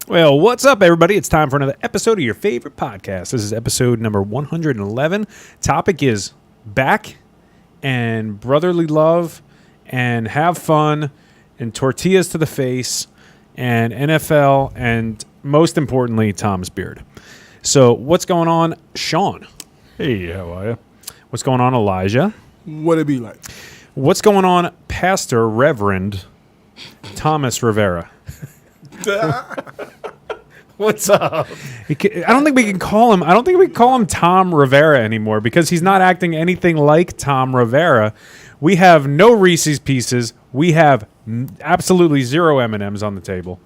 Well, what's up, everybody? It's time for another episode of your favorite podcast. This is episode number 111. Topic is back and brotherly love and have fun and tortillas to the face and NFL and, most importantly, Tom's beard. So what's going on, Sean? Hey, how are you? What's going on, Elijah? What it be like? What's going on, Pastor Reverend Thomas Rivera? What's up? I don't think we can call him Tom Rivera anymore because he's not acting anything like Tom Rivera. We have no Reese's Pieces. We have absolutely zero M&Ms on the table.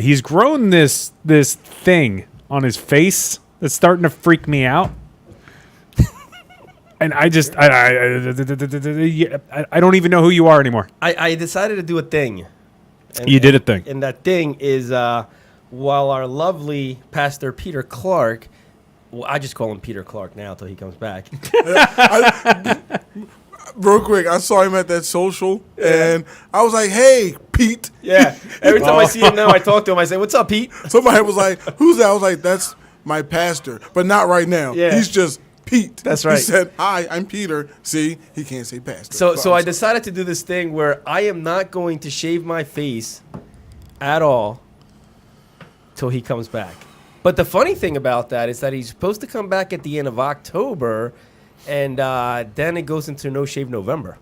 He's grown this thing on his face that's starting to freak me out. And I don't even know who you are anymore. I decided to do a thing. You did a thing. And that thing is while our lovely Pastor Peter Clark, well, I just call him Peter Clark now until he comes back. Real quick, I saw him at that social, and I was like, hey, Pete. Yeah. Every time I see him now, I talk to him. I say, what's up, Pete? Somebody was like, who's that? I was like, that's my pastor, but not right now. Yeah. He's just Pete. That's right. He said, hi, I'm Peter. See, he can't say pastor. So I decided to do this thing where I am not going to shave my face at all till he comes back. But the funny thing about that is that he's supposed to come back at the end of October, and then it goes into No Shave November.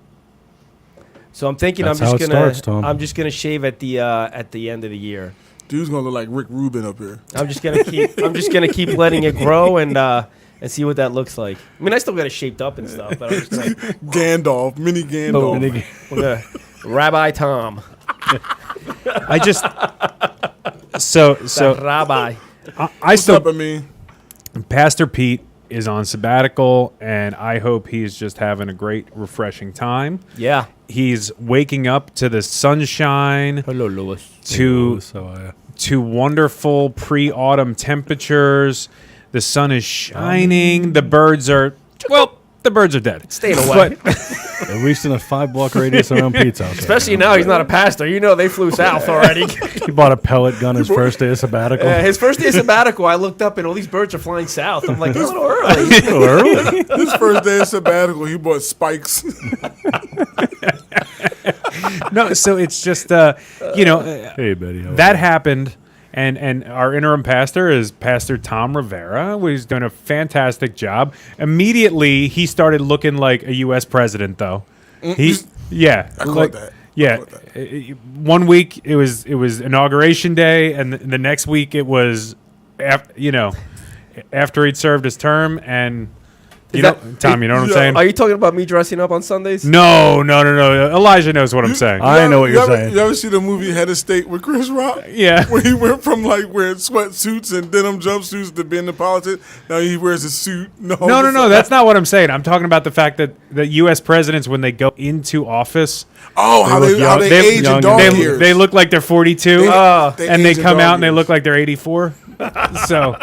So I'm thinking That's I'm just gonna shave at the end of the year. Dude's gonna look like Rick Rubin up here. I'm just gonna keep letting it grow and see what that looks like. I mean, I still got it shaped up and stuff, but I'm just gonna Gandalf, mini Gandalf. boom. We're gonna Rabbi Tom. I just so Rabbi. I What's still up, I mean? Pastor Pete is on sabbatical, and I hope he's just having a great, refreshing time. Yeah. He's waking up to the sunshine, Hello, Louis. to wonderful pre-autumn temperatures. The sun is shining. The birds are dead. Staying away. At least in a 5-block radius around Pete's house. Especially now he's not a pastor. You know they flew south already. He bought a pellet gun his first day of sabbatical. His first day of sabbatical, I looked up and all these birds are flying south. I'm like, a little early. His first day of sabbatical, he bought spikes. No, so it's just Hey, Betty. that happened. And our interim pastor is Pastor Tom Rivera, who's doing a fantastic job. Immediately, he started looking like a U.S. president, though. I caught that. Yeah, 1 week it was Inauguration Day, and the next week it was, after he'd served his term, and Tom, you know what I'm saying? Are you talking about me dressing up on Sundays? No. Elijah knows what I'm saying. I know what you're saying. You ever see the movie Head of State with Chris Rock? Yeah. Where he went from like wearing sweatsuits and denim jumpsuits to being in politics. Now he wears a suit. No. That's not what I'm saying. I'm talking about the fact that the U.S. presidents, when they go into office, how they age in dog years. they look like they're 42, and they age in come dog out and they years. look like they're 84. so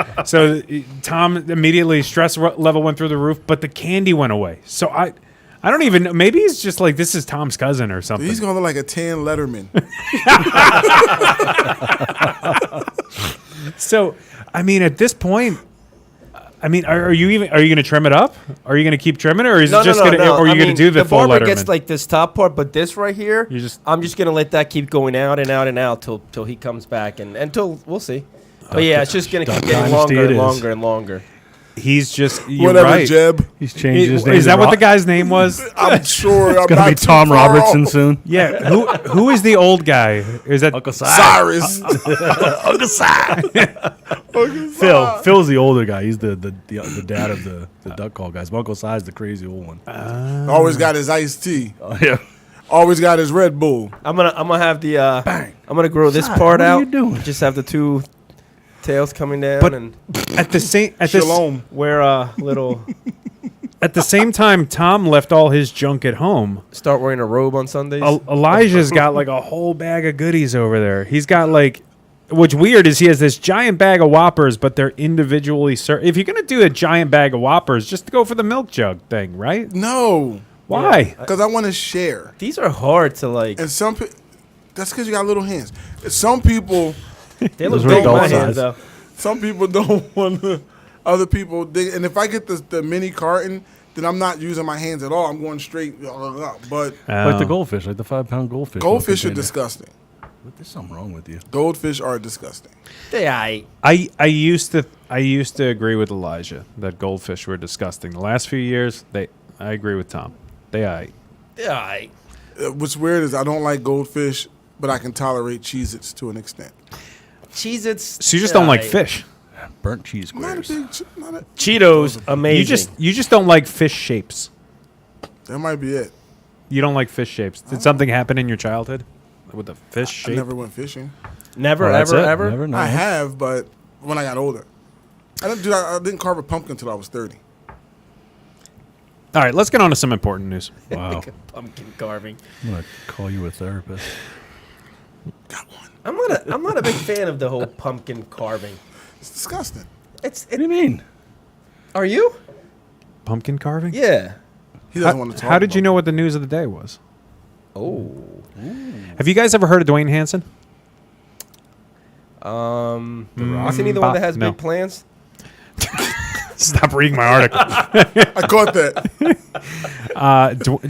Tom immediately stress level went through the roof, but the candy went away. So I don't even know. Maybe he's just like, this is Tom's cousin or something. He's gonna look like a tan Letterman. So I mean, at this point, are you going to trim it up? Are you going to keep trimming it, or is it just going to? Or are you going to do the full barber Letterman? gets like this top part, but this right here, I'm just gonna let that keep going out and out and out till he comes back and until we'll see. But yeah, it's just gonna keep getting longer and longer and longer. He's just you're Whatever, right. Jeb. He's changed his name. Is that what the guy's name was? I'm sure. It's going to be Tom Robertson soon. Yeah. Who is the old guy? Is that Uncle Si. Cyrus. Uncle Si. Phil's the older guy. He's the dad of the duck call guys. But Uncle Si is the crazy old one. Always got his iced tea. Yeah. Always got his Red Bull. I'm gonna have the Bang. I'm gonna grow this part what are out. you doing? Just have the two tails coming down But and Shalom. wear a little. At the same time, Tom left all his junk at home. Start wearing a robe on Sundays. Elijah's got like a whole bag of goodies over there. He's got like, what's weird is he has this giant bag of Whoppers, but they're individually served. If you're going to do a giant bag of Whoppers, just go for the milk jug thing, right? No. Why? Because I want to share. These are hard to like. And that's because you got little hands. Some people They look Those were big in adult my size. hands, though. Some people don't want to. Other people, and if I get the mini carton, then I'm not using my hands at all. I'm going straight. But Like the goldfish, like the 5-pound goldfish. goldfish are container. disgusting. But there's something wrong with you. Goldfish are disgusting. I used to agree with Elijah that goldfish were disgusting. The last few years, I agree with Tom. What's weird is I don't like goldfish, but I can tolerate Cheez-Its to an extent. Cheez-Its. So you just don't like fish. Burnt cheese Not a squares. big. Not a, Cheetos, amazing. You just don't like fish shapes. that might be it. You don't like fish shapes. Did something happen in your childhood with the fish I shape? never went fishing. Never, Oh, that's ever, it? ever. Never know. I have, but when I got older, I didn't carve a pumpkin until I was 30. All right, let's get on to some important news. Wow. Pumpkin carving. I'm going to call you a therapist. Got one. I'm not a big fan of the whole pumpkin carving. It's disgusting. It's. What do you mean? Are you? Pumpkin carving? Yeah. He doesn't want to talk. How did you about know what the news of the day was? Oh. Have you guys ever heard of Dwayne Hansen? Isn't he the one that has No. big plans? Stop reading my article. it. I caught that.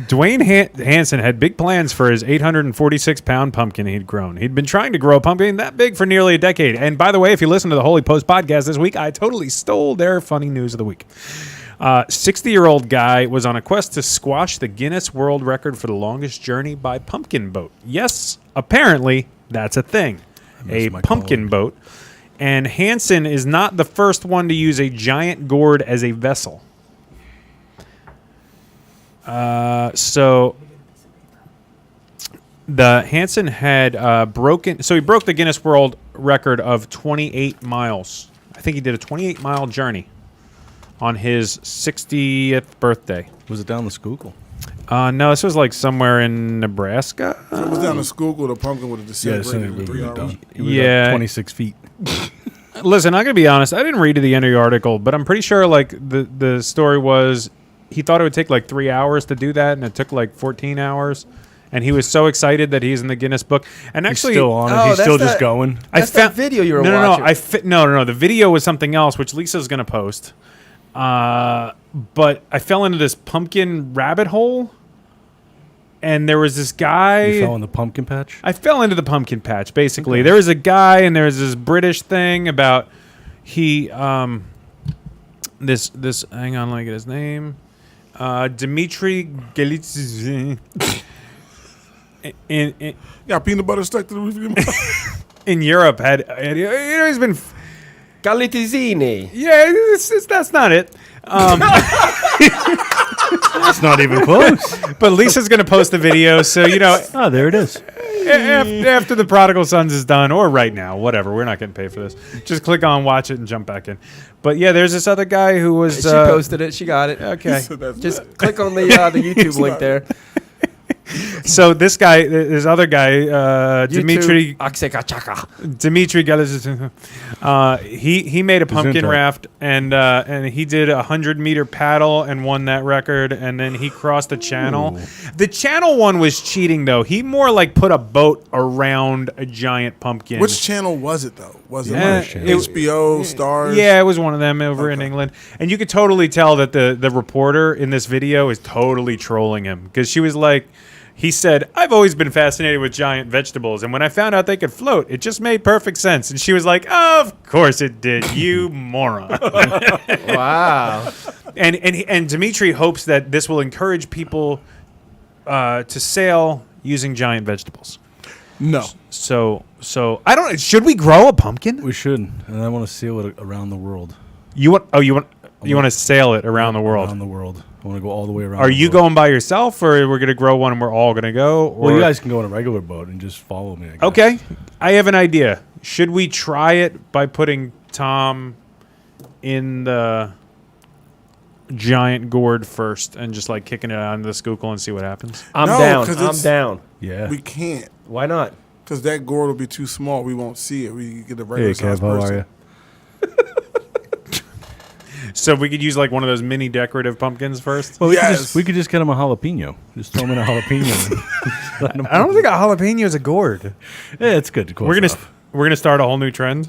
Dwayne Hansen had big plans for his 846-pound pumpkin he'd grown. He'd been trying to grow a pumpkin that big for nearly a decade. And by the way, if you listen to the Holy Post podcast this week, I totally stole their funny news of the week. 60-year-old guy was on a quest to squash the Guinness World Record for the longest journey by pumpkin boat. Yes, apparently that's a thing. A my pumpkin boat. And Hansen is not the first one to use a giant gourd as a vessel. So the Hansen had broken. So he broke the Guinness World Record of 28 miles. I think he did a 28-mile journey on his 60th birthday. Was it down the Schuylkill? No, this was like somewhere in Nebraska. If it was down to Schuylkill, the pumpkin would have disintegrated in 3 hours. It was Yeah. 26 feet. Listen, I'm gonna be honest. I didn't read to the end of the article, but I'm pretty sure like the story was he thought it would take like 3 hours to do that, and it took like 14 hours. And he was so excited that he's in the Guinness book. And He's actually, still on it. Oh, He's that's still just that- going. That's that video you were no, watching. No. The video was something else, which Lisa's gonna post. But I fell into this pumpkin rabbit hole, and there was this guy. You fell in the pumpkin patch? I fell into the pumpkin patch, basically. There was a guy, and there was this British thing about he, this, hang on, let me get his name. Dimitri Galizin. In Got peanut butter stuck to the roof of your mouth. in Europe he's been, Galitizzini. yeah, that's not it. It's not even close. But Lisa's going to post the video, so, Oh, there it is. after the Prodigal Sons is done, or right now, whatever. We're not getting paid for this. Just click on watch it and jump back in. But yeah, there's this other guy who was. She posted it. She got it. Okay. So that's Just not- click on the YouTube link there. So this guy, this other guy, Dimitri Galizin, he made a pumpkin Gesundheit. raft and he did a 100-meter paddle and won that record. And then he crossed the channel. The channel one was cheating though. He more like put a boat around a giant pumpkin. Which channel was it though? Was it Yeah, like it- HBO, Stars? Yeah, it was one of them over in England. And you could totally tell that the reporter in this video is totally trolling him because she was like, he said, "I've always been fascinated with giant vegetables, and when I found out they could float, it just made perfect sense." And she was like, "Of course it did, you moron." Wow. And Dimitri hopes that this will encourage people to sail using giant vegetables. No. So I don't. Should we grow a pumpkin? We should. And I want to seal it around the world. You want to sail it around the world? Around the world. I want to go all the way around. Are the you world. going by yourself, or we're gonna grow one and we're all gonna go? Or? Well, you guys can go on a regular boat and just follow me. I guess. Okay, I have an idea. Should we try it by putting Tom in the giant gourd first and just like kicking it out into the Schuylkill and see what happens? I'm No, down. 'cause I'm it's- down. Yeah. We can't. Why not? Because that gourd will be too small. We won't see it. We get a regular Hey, size Kev, how person. are you? So we could use like one of those mini decorative pumpkins first. Well, Yes. we could just get him a jalapeno. Just throw him in a jalapeno. I don't think a jalapeno is a gourd. Yeah, it's good. We're gonna We're gonna start a whole new trend.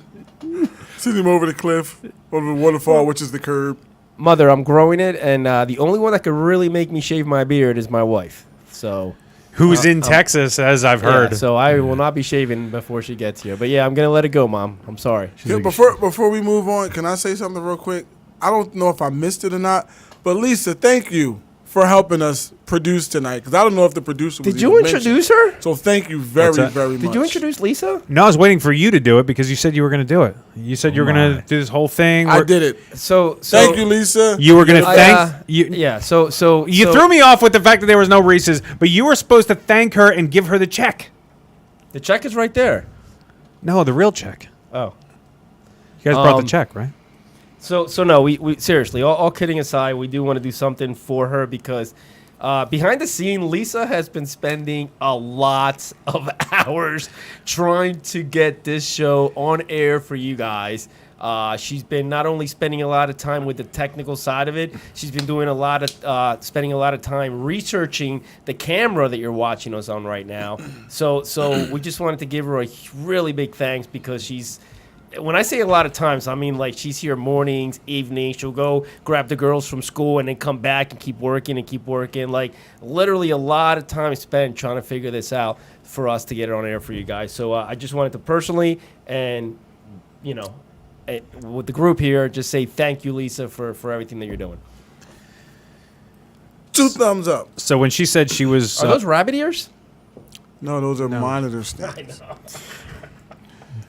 Send him over the cliff, over the waterfall, which is the curb. Mother, I'm growing it, and the only one that could really make me shave my beard is my wife. So, Who's in Texas, as I've heard. yeah, so I will not be shaving before she gets here. But yeah, I'm gonna let it go, Mom. I'm sorry. Yeah, before we move on, can I say something real quick? I don't know if I missed it or not, but Lisa, thank you for helping us produce tonight, because I don't know if the producer was Did you introduce her? So thank you very, What's that? very much. Did you introduce Lisa? No, I was waiting for you to do it because you said you were going to do it. You said you were going to do this whole thing. I did it. So Thank you, Lisa. You were going to I, thank you. Yeah. So You threw me off with the fact that there was no Reese's, but you were supposed to thank her and give her the check. The check is right there. No, the real check. Oh. You guys brought the check, right? So no, we seriously, all kidding aside, we do want to do something for her because behind the scene, Lisa has been spending a lot of hours trying to get this show on air for you guys. She's been not only spending a lot of time with the technical side of it, she's been doing spending a lot of time researching the camera that you're watching us on right now. So we just wanted to give her a really big thanks because she's. When I say a lot of times, I mean like she's here mornings, evenings. She'll go grab the girls from school and then come back and keep working. Like literally a lot of time spent trying to figure this out for us to get it on air for you guys. So I just wanted to personally and, with the group here, just say thank you, Lisa, for everything that you're doing. 2 thumbs up. So when she said she was... Are those rabbit ears? No, those are monitor stands.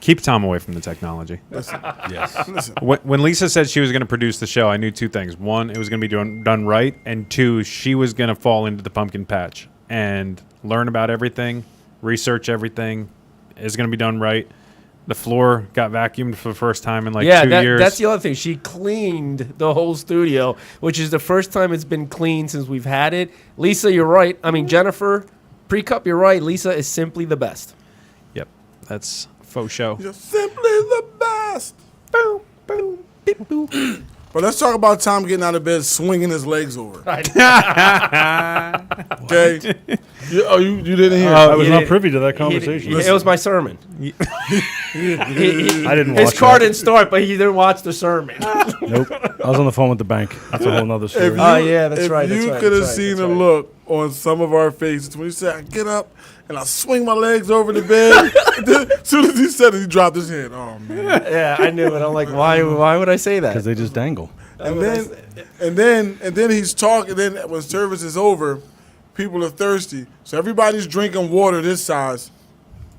Keep Tom away from the technology. Yes. Listen, When Lisa said she was going to produce the show, I knew 2 things. 1, it was going to be done right. And 2, she was going to fall into the pumpkin patch and learn about everything, research everything. It's going to be done right. The floor got vacuumed for the first time in 2 years. That's the other thing. She cleaned the whole studio, which is the first time it's been cleaned since we've had it. Lisa, you're right. I mean, Jennifer, pre-cup, you're right. Lisa is simply the best. Yep. That's faux show. you're simply the best. Boom, boom, beep, boop. But let's talk about Tom getting out of bed, swinging his legs over. Okay? You didn't hear? I was He not didn't- privy to that conversation. It was my sermon. I didn't watch His car that. didn't start, but he didn't watch the sermon. Nope. I was on the phone with the bank. That's a whole nother story. Oh, yeah, that's if right, you that's right, could have that's right, seen that's the right. look on some of our faces when he said, I get up and I swing my legs over the bed. As soon as he said it, he dropped his head. Oh, man. Yeah, I knew it. I'm like, why would I say that? Because they just dangle. And then he's talking. Then when service is over, people are thirsty. So everybody's drinking water this size.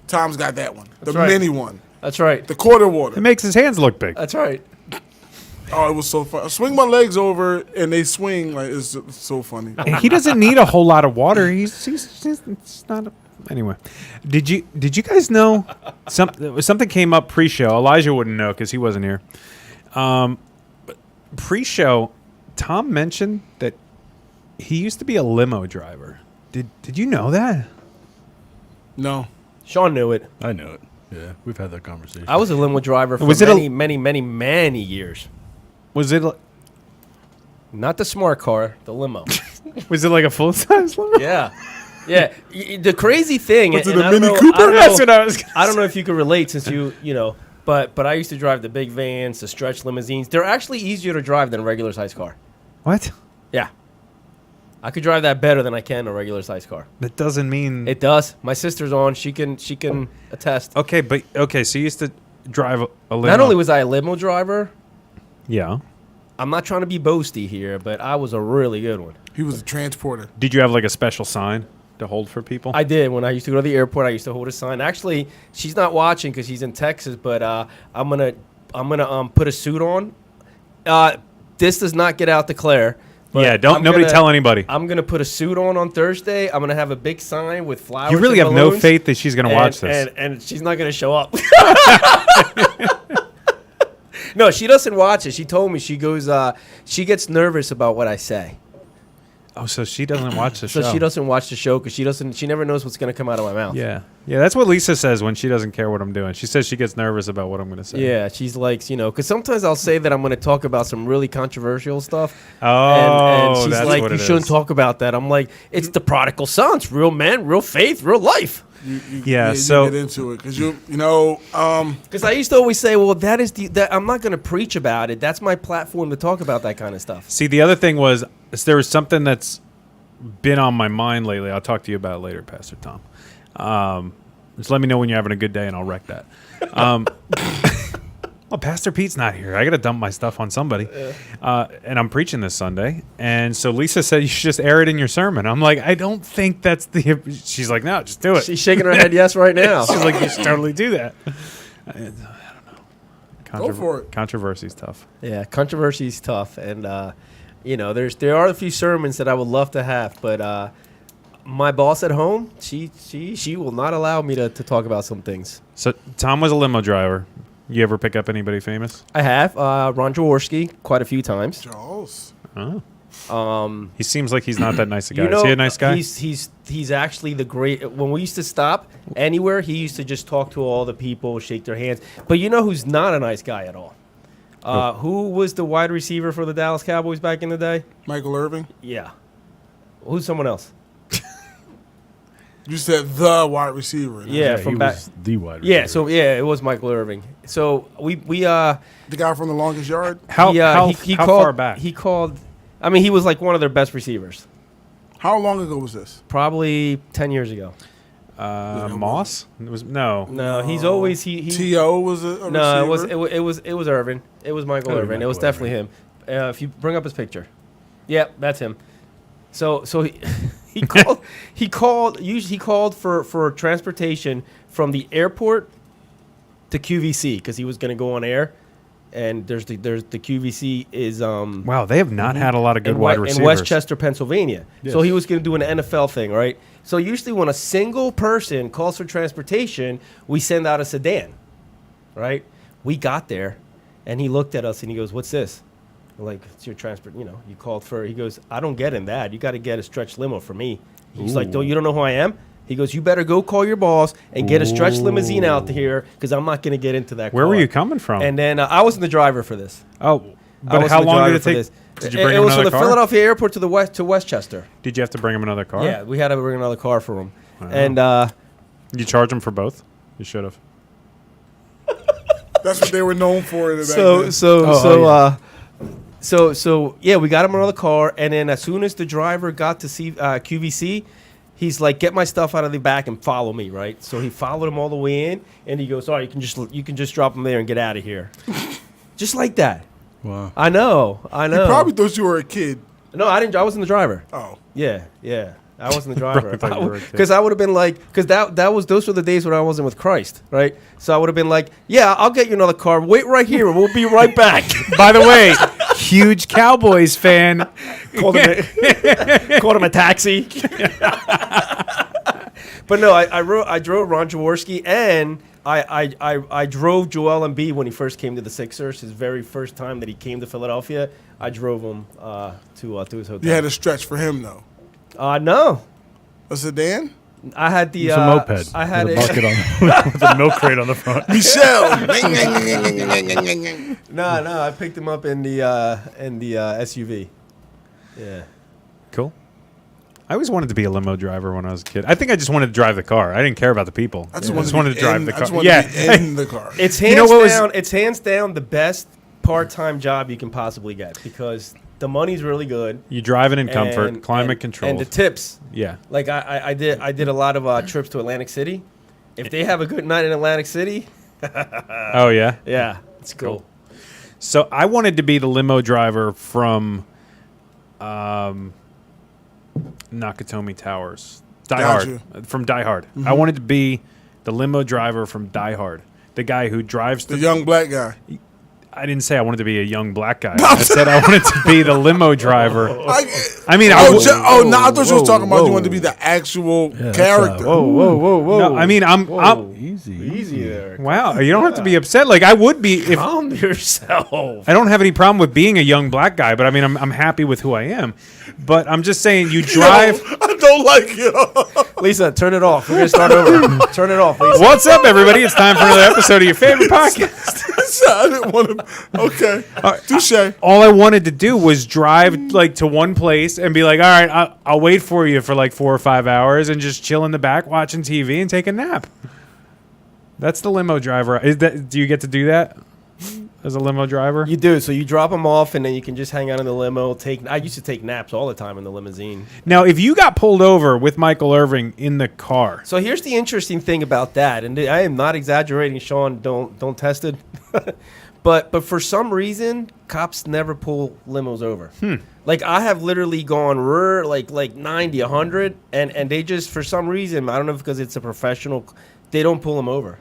Tom's got that one. The right. mini one. That's right. The quarter It water. makes his hands look big. That's right. Oh, it was so fun. I swing my legs over and they swing like it's so funny. And he doesn't need a whole lot of water. He's it's not. Anyway, did you guys know something came up pre-show? Elijah wouldn't know because he wasn't here. Pre-show, Tom mentioned that he used to be a limo driver. Did you know that? No. Sean knew it. I know it. Yeah, we've had that conversation. I was a limo driver for Was it many years. Was it Not the smart car, the limo. was it like a full size limo? Yeah. Yeah. The crazy thing. Was it and a I don't Mini know- Cooper? I don't know- That's what I was. I don't know if you could relate since but I used to drive the big vans, the stretch limousines. They're actually easier to drive than a regular size car. What? Yeah. I could drive that better than I can a regular size car. That doesn't mean. It does. My sister's on. She can attest. Okay, so you used to drive a limo. Not only was I a limo driver, Yeah. I'm not trying to be boasty here, but I was a really good one. He was a transporter. Did you have like a special sign to hold for people? I did. When I used to go to the airport, I used to hold a sign. Actually, she's not watching because she's in Texas, but I'm gonna put a suit on. This does not get out to Claire. But Yeah, nobody tell anybody. I'm gonna put a suit on Thursday. I'm gonna have a big sign with flowers. You really and have no balloons, faith that she's going to watch this. and she's not gonna show up. No, she doesn't watch it. She told me she goes. She gets nervous about what I say. Oh, so she doesn't watch the So show. she doesn't watch the show because she never knows what's gonna come out of my mouth. Yeah. Yeah, that's what Lisa says when she doesn't care what I'm doing. She says she gets nervous about what I'm going to say. Yeah, she's like, because sometimes I'll say that I'm going to talk about some really controversial stuff. Oh, and she's that's like, what you it shouldn't is. talk about that. I'm like, it's the prodigal son. It's real men, real faith, real life. You so get into it because Because I used to always say, well, that I'm not going to preach about it. That's my platform to talk about that kind of stuff. see, the other thing was there was something that's been on my mind lately. I'll talk to you about it later, Pastor Tom. Just let me know when you're having a good day, and I'll wreck that. Well, Pastor Pete's not here. I got to dump my stuff on somebody. And I'm preaching this Sunday. And so Lisa said you should just air it in your sermon. I'm like, I don't think that's the... She's like, no, just do it. She's shaking her head yes right now. She's like, you should totally do that. I don't know. Go for it. Controversy's tough. Yeah, controversy is tough. And, there are a few sermons that I would love to have. But my boss at home, she will not allow me to talk about some things. So Tom was a limo driver. You ever pick up anybody famous? I have. Ron Jaworski quite a few times. Charles. Oh. He seems like he's not that nice a guy. You know, Is he a nice guy? He's actually the great. When we used to stop anywhere, he used to just talk to all the people, shake their hands. But you know who's not a nice guy at all? Who was the wide receiver for the Dallas Cowboys back in the day? Michael Irvin. Yeah. Who's someone else? You said the wide receiver. Yeah, he from back. was the wide receiver. Yeah, so it was Michael Irving. So we The guy from the longest yard. How called, far back? He called. I mean, he was like one of their best receivers. How long ago was this? Probably 10 years ago. Moss? It was No, he's always he. T.O. was a No, receiver? it was Irvin. It was Michael It was Irvin. It Michael was definitely him. If you bring up his picture, yeah, that's him. So he called for transportation from the airport to QVC because he was going to go on air, and there's the QVC is Wow, they have not had a lot of good in, wide in receivers. Westchester, Pennsylvania. So Yes. he was going to do an NFL thing, right? So usually when a single person calls for transportation, we send out a sedan, right? We got there, and he looked at us and he goes, "What's this?" We're like, "It's your transport. You called for." He goes, "I don't get in that. You got to get a stretch limo for me." He's like, "You don't know who I am?" He goes, "You better go call your boss and get a stretch limousine out here because I'm not going to get into that." Where car. were you coming from? And then I wasn't the driver for this. Oh, I but wasn't how the long driver did it for take? this. Did you bring it him was from another the car? Philadelphia airport to Westchester. Did you have to bring him another car? Yeah, we had to bring another car for him. Wow. And You charge him for both? You should have. That's what they were known for. In the so yeah, we got him another car, and then as soon as the driver got to see QVC, he's like, "Get my stuff out of the back and follow me," right? So he followed him all the way in, and he goes, "All right, you can just drop him there and get out of here," just like that. Wow. I know. He probably thought you were a kid. No, I didn't. I wasn't the driver. Oh. Yeah. I wasn't the driver. thought you were a kid. Because I would have been like, because those were the days when I wasn't with Christ, right? So I would have been like, "Yeah, I'll get you another car. Wait right here, and we'll be right back." By the way, huge Cowboys fan. called him a taxi. But no, I drove Ron Jaworski, and I drove Joel Embiid when he first came to the Sixers. His very first time that he came to Philadelphia, I drove him to his hotel. You had a stretch for him though. No. A sedan? I had the It's a moped. I had with a bucket on with a milk crate on the front. Michelle. No, I picked him up in the SUV. Yeah. Cool. I always wanted to be a limo driver when I was a kid. I think I just wanted to drive the car. I didn't care about the people. I just wanted to drive the I just car. wanted Yeah. to be in the car. It's You know hands down the best part-time job you can possibly get because the money's really good. You driving in comfort, and- climate and- control. and the tips. Yeah. Like I did a lot of trips to Atlantic City. If they have a good night in Atlantic City, Oh, yeah? yeah, it's cool. So I wanted to be the limo driver from Nakatomi Towers. Die Got Hard. From Die Hard. I wanted to be the limo driver from Die Hard. The guy who drives The young black guy. I didn't say I wanted to be a young black guy. I said I wanted to be the limo driver. I mean, no, I thought you was talking about you whoa. wanted to be the actual Yeah, that's character. whoa. no, I mean, I'm Easy. Easy there. Wow, you don't have to be upset. Like I would be if Calm yourself. I don't have any problem with being a young black guy, but I mean I'm happy with who I am. But I'm just saying you drive. I don't like it. Lisa, turn it off. We're gonna start over. Turn it off, Lisa. What's up, everybody? It's time for another episode of your favorite podcast. I didn't want to. Okay, touche. All I wanted to do was drive like to one place and be like, all right, I'll wait for you for like 4 or 5 hours and just chill in the back watching TV and take a nap. That's the limo driver. Do you get to do that as a limo driver? You do. So you drop them off, and then you can just hang out in the limo. I used to take naps all the time in the limousine. Now, if you got pulled over with Michael Irving in the car, So here's the interesting thing about that, and I am not exaggerating, Sean. Don't test it. But for some reason, cops never pull limos over. Like I have literally gone like 90, 100, and they just for some reason, I don't know if because it's a professional, they don't pull them over.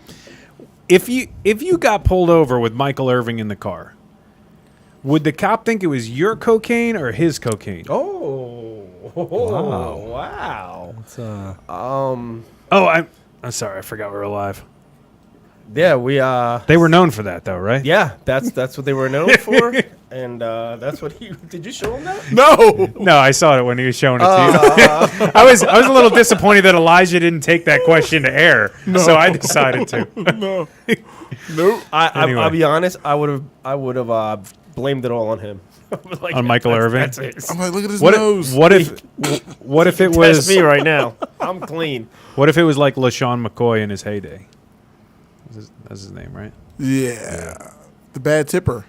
if you got pulled over with Michael Irving in the car, would the cop think it was your cocaine or his cocaine? Oh, wow. Oh, I'm sorry, I forgot we were alive. Yeah, we They were known for that, though, right? yeah, that's what they were known for, and that's what he. Did you show him that? No. No, I saw it when he was showing it to you. I was a little disappointed that Elijah didn't take that question to air, so I decided to. No. Nope. Anyway. I'll be honest. I would have blamed it all on him. Like, On Michael Irving? That's it. I'm like, look at his What nose. if it Test was me right now. I'm clean. What if it was like LaShawn McCoy in his heyday? That's his name, right? Yeah. The bad tipper,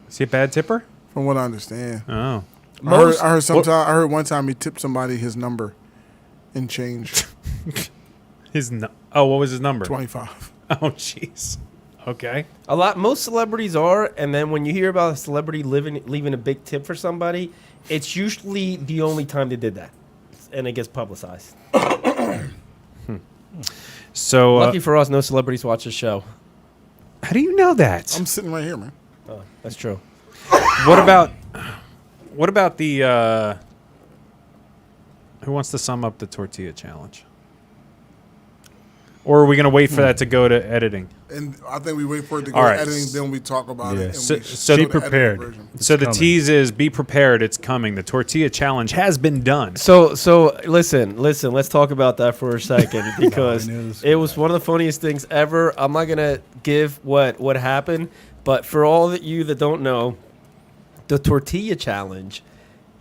Is he a bad tipper? from what I understand. Oh. I heard one time he tipped somebody his number in change. What was his number? 25. Oh, jeez. Okay. Most celebrities are, and then when you hear about a celebrity leaving a big tip for somebody, it's usually the only time they did that, and it gets publicized. So, Lucky for us, no celebrities watch the show. how do you know that? I'm sitting right here, man. Oh, that's true. What about the who wants to sum up the tortilla challenge? Or are we going to wait for that to go to editing? And I think we wait for it to go All to right. editing, then we talk about it. And So- we so show be the edited prepared. version. So the coming. tease is be prepared, it's coming. The tortilla challenge has been done. So listen. Let's talk about that for a second because I knew this it was one of the funniest things ever. I'm not gonna give what happened, but for all of you that don't know, the tortilla challenge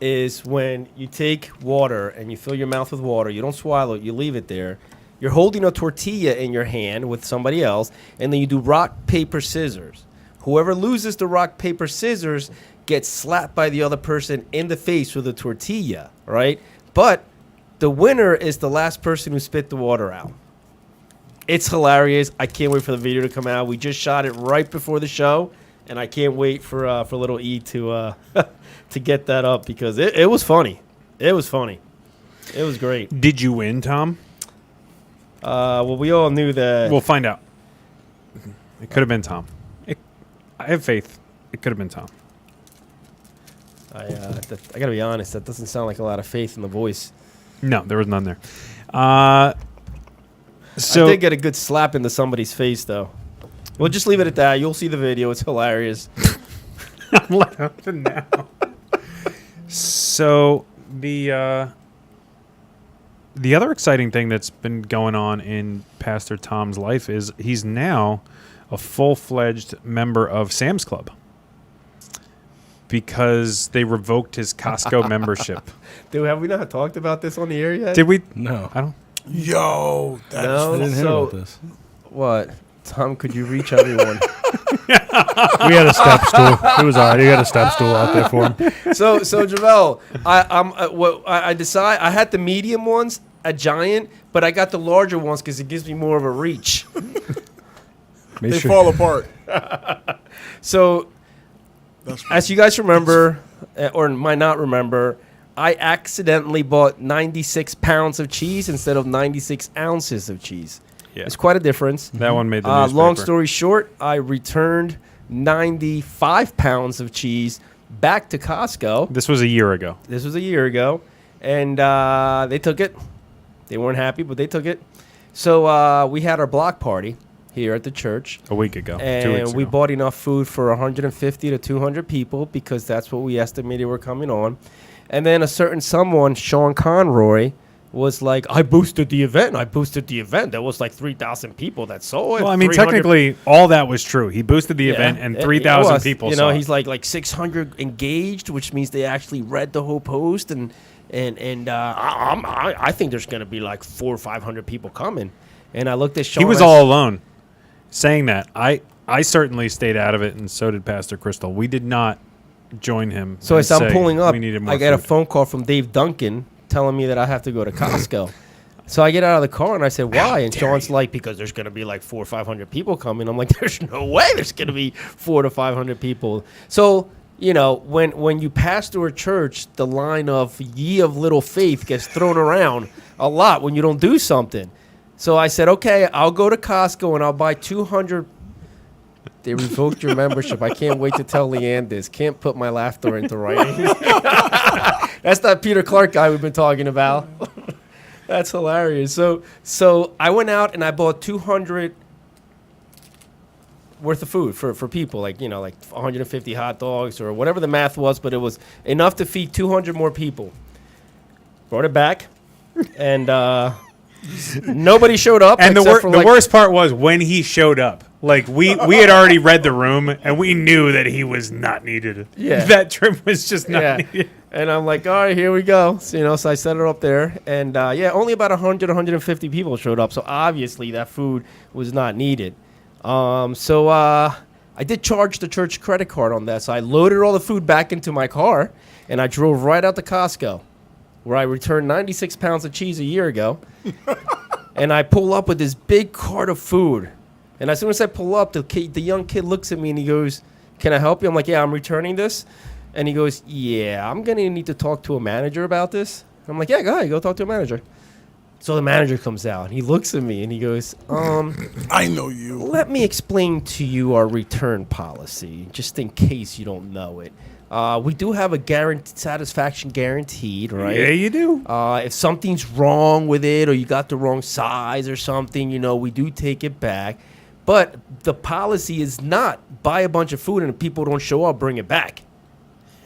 is when you take water and you fill your mouth with water. You don't swallow it. You leave it there. You're holding a tortilla in your hand with somebody else, and then you do rock, paper, scissors. Whoever loses the rock, paper, scissors gets slapped by the other person in the face with a tortilla, right? But the winner is the last person who spit the water out. It's hilarious. I can't wait for the video to come out. We just shot it right before the show, and I can't wait for little E to to get that up because it was funny. It was funny. It was great. Did you win, Tom? Well, we all knew that. We'll find out. It could have been Tom. I have faith. It could have been Tom. I gotta be honest. That doesn't sound like a lot of faith in the voice. No, there was none there. So I did get a good slap into somebody's face, though. We'll just leave it at that. You'll see the video. It's hilarious. I'm laughing now. So the other exciting thing that's been going on in Pastor Tom's life is he's now a full-fledged member of Sam's Club because they revoked his Costco membership. Dude, have we not talked about this on the air yet? Did we? No. I don't. Yo, that No. I didn't hear So- about this. What? Tom, could you reach everyone? We had a step stool. It was all right. You got a step stool out there for him. So Javel, I decide I had the medium ones, a giant, but I got the larger ones because it gives me more of a reach. Make they sure- fall apart. So, That's funny. as you guys remember, or might not remember, I accidentally bought 96 pounds of cheese instead of 96 ounces of cheese. Yeah. It's quite a difference. That one made the newspaper. Long story short, I returned 95 pounds of cheese back to Costco. This was a year ago. This was a year ago, and they took it. They weren't happy, but they took it. So we had our block party here at the church. A week ago. 2 And weeks we ago. bought enough food for 150 to 200 people because that's what we estimated were coming on. And then a certain someone, Sean Conroy, was like, I boosted the event. There was like 3,000 people that saw it. Well, I mean, 300 technically, all that was true. He boosted the event, and it 3,000 was. people You saw know, it. he's like 600 engaged, which means they actually read the whole post. And I think there's going to be like 400 or 500 people coming. And I looked at Sean. He was all alone saying that. I certainly stayed out of it, and so did Pastor Crystal. We did not join him. So and as I'm say pulling up, we needed more I get a food. phone call from Dave Duncan telling me that I have to go to Costco. So I get out of the car and I said, why? And Sean's like, because there's going to be like 400 or 500 people coming. I'm like, there's no way there's going to be 400 to 500 people. So, you know, when you pastor a church, the line of ye of little faith gets thrown around a lot when you don't do something. So I said, okay, I'll go to Costco and I'll buy 200. They revoked your membership. I can't wait to tell Leanne this. Can't put my laughter into writing. That's that Peter Clark guy we've been talking about. That's hilarious. So I went out and I bought 200 worth of food for people, like 150 hot dogs or whatever the math was, but it was enough to feed 200 more people. Brought it back, and nobody showed up. And the except for, worst part was when he showed up. Like, we had already read the room, and we knew that he was not needed. Yeah. That trip was just not needed. And I'm like, all right, here we go. So, so I set it up there. And, only about 100, 150 people showed up. So, obviously, that food was not needed. I did charge the church credit card on that. So, I loaded all the food back into my car, and I drove right out to Costco, where I returned 96 pounds of cheese a year ago. And I pull up with this big cart of food. And as soon as I pull up, the young kid looks at me and he goes, can I help you? I'm like, yeah, I'm returning this. And he goes, yeah, I'm going to need to talk to a manager about this. I'm like, yeah, go ahead, go talk to a manager. So the manager comes out. He looks at me and he goes, I know you. let me explain to you our return policy, just in case you don't know it. We do have a satisfaction guaranteed, right? Yeah, you do. If something's wrong with it or you got the wrong size or something, we do take it back. But the policy is not buy a bunch of food and if people don't show up, bring it back.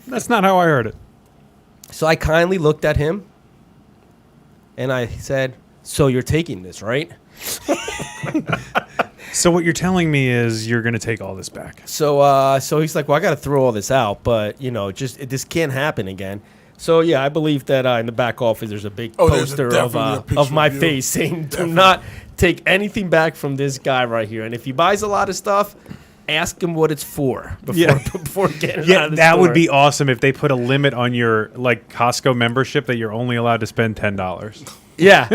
That's not how I heard it. So I kindly looked at him and I said, so you're taking this, right? So what you're telling me is you're going to take all this back. So he's like, well, I got to throw all this out, but, this can't happen again. So, yeah, I believe that in the back office there's a big poster definitely a picture of my of you. face saying, do not take anything back from this guy right here. And if he buys a lot of stuff, ask him what it's for before getting it out of the that store. would be awesome if they put a limit on your Costco membership that you're only allowed to spend $10. Yeah,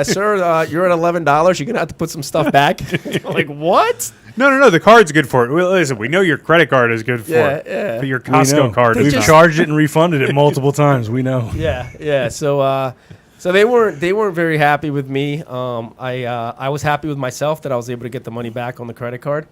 sir, you're at $11. You're going to have to put some stuff back. Like, what? No. The card's good for it. Well, listen, we know your credit card is good for it. Yeah. But your We know. Costco card is We've not. charged it and refunded it multiple times. We know. Yeah. So they weren't very happy with me. I was happy with myself that I was able to get the money back on the credit card.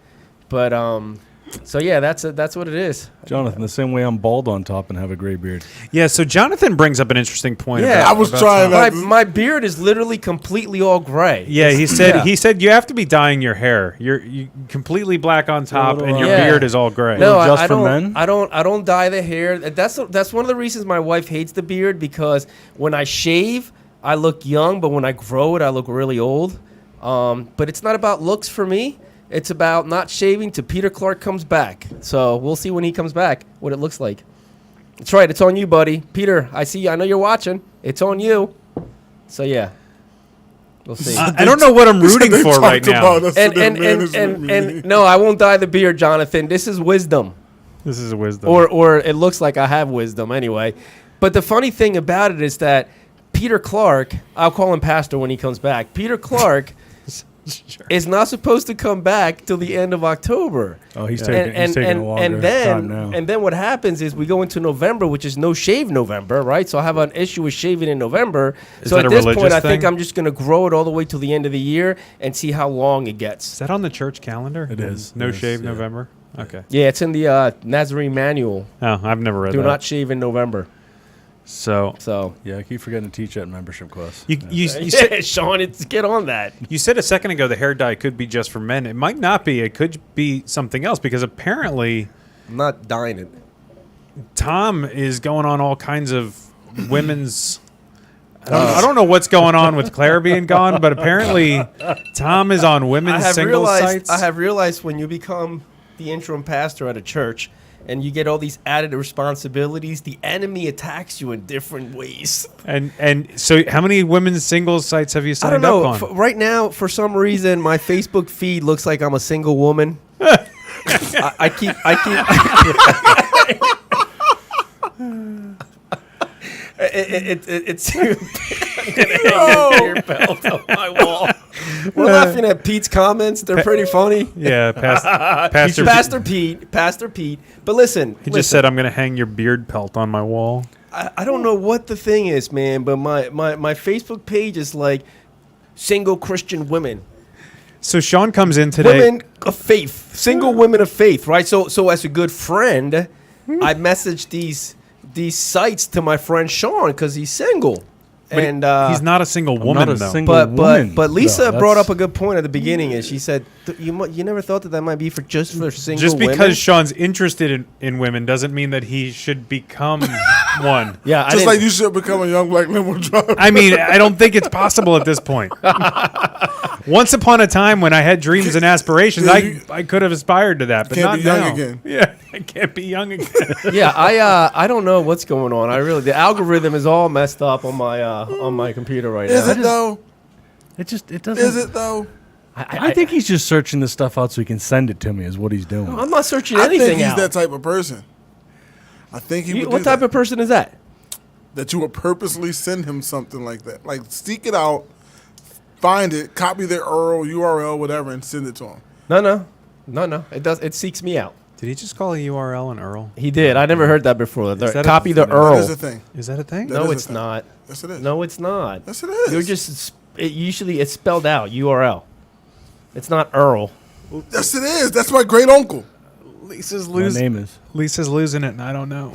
But that's what it is. Jonathan, the same way I'm bald on top and have a gray beard. Yeah, so Jonathan brings up an interesting point. Yeah, I was about trying something. to- My beard is literally completely all gray. Yeah, he said you have to be dyeing your hair. You completely black on top, and your Yeah. beard is all gray. No, Just I for don't. men? I don't dye the hair. That's one of the reasons my wife hates the beard, because when I shave, I look young, but when I grow it, I look really old. But it's not about looks for me. It's about not shaving till Peter Clark comes back. So we'll see when he comes back what it looks like. That's right. It's on you, buddy. Peter, I see you. I know you're watching. It's on you. So, yeah. We'll see. I don't know what I'm rooting They for talked right now. about us in their management meeting. And no, I won't dye the beard, Jonathan. This is wisdom. This is a wisdom. Or it looks like I have wisdom anyway. But the funny thing about it is that Peter Clark, I'll call him Pastor when he comes back. Peter Clark is not supposed to come back till the end of October. Oh, he's taking a longer time now. And then what happens is we go into November, which is no shave November, right? So I have an issue with shaving in November. Is So that at a this point, religious I think thing? I'm just going to grow it all the way till the end of the year and see how long it Is gets. that on the church calendar? It is. No It is, shave yeah. November? Okay. Yeah, it's in the Nazarene manual. Oh, I've never read Do that. not shave in November. So Yeah, I keep forgetting to teach that membership class. you said, yeah, Sean, get on that. you said a second ago the hair dye could be just for men. It might not be. It could be something else because apparently I'm not dying it. Tom is going on all kinds of women's. I don't know what's going on with Claire being gone, but apparently Tom is on women's singles sites. I have realized when you become the interim pastor at a church and you get all these added responsibilities, the enemy attacks you in different ways. And so, how many women's singles sites have you I signed don't know. up on? Right now, for some reason, my Facebook feed looks like I'm a single woman. I keep. It's I'm gonna hang your belt on my wall. We're laughing at Pete's comments. They're pretty funny. Yeah, Pastor Pete. But listen, He just said, "I'm going to hang your beard pelt on my wall." I don't know what the thing is, man, but my Facebook page is like single Christian women. So Sean comes in today. Women of faith. Single women of faith, right? So as a good friend, I messaged these sites to my friend Sean because he's single. And he's not a single woman, not a though. single woman. But Lisa No, brought that's- up a good point at the beginning, and she said you never thought that might be for single Just because women? Sean's interested in women doesn't mean that he should become one. Yeah, I Just didn't- like you should become a young black limo driver. I mean, I don't think it's possible at this point. Once upon a time when I had dreams and aspirations, Yeah, I could have aspired to that, but can't not be young now. again. Yeah, I can't be young again. Yeah, I don't know what's going on. The algorithm is all messed up on my computer right Is now. it though? It doesn't. Is it though? I think he's just searching this stuff out so he can send it to me. Is what he's doing. I'm not searching I think anything he's out. that type of person. I think he would What do type that. of person is that? That you would purposely send him something like that. Like seek it out, find it, copy their URL, whatever, and send it to him. No. It seeks me out. Did he just call a URL an URL? He did. I never heard that before. that a- Copy the That is URL. a thing. Is that a thing? That No, is a it's thing. not. Yes, it is. No, it's not. Yes, it is. You're just. Usually it's spelled out URL. It's not URL. Yes, it is. That's my great uncle. Lisa's My name is. Lisa's losing it, and I don't know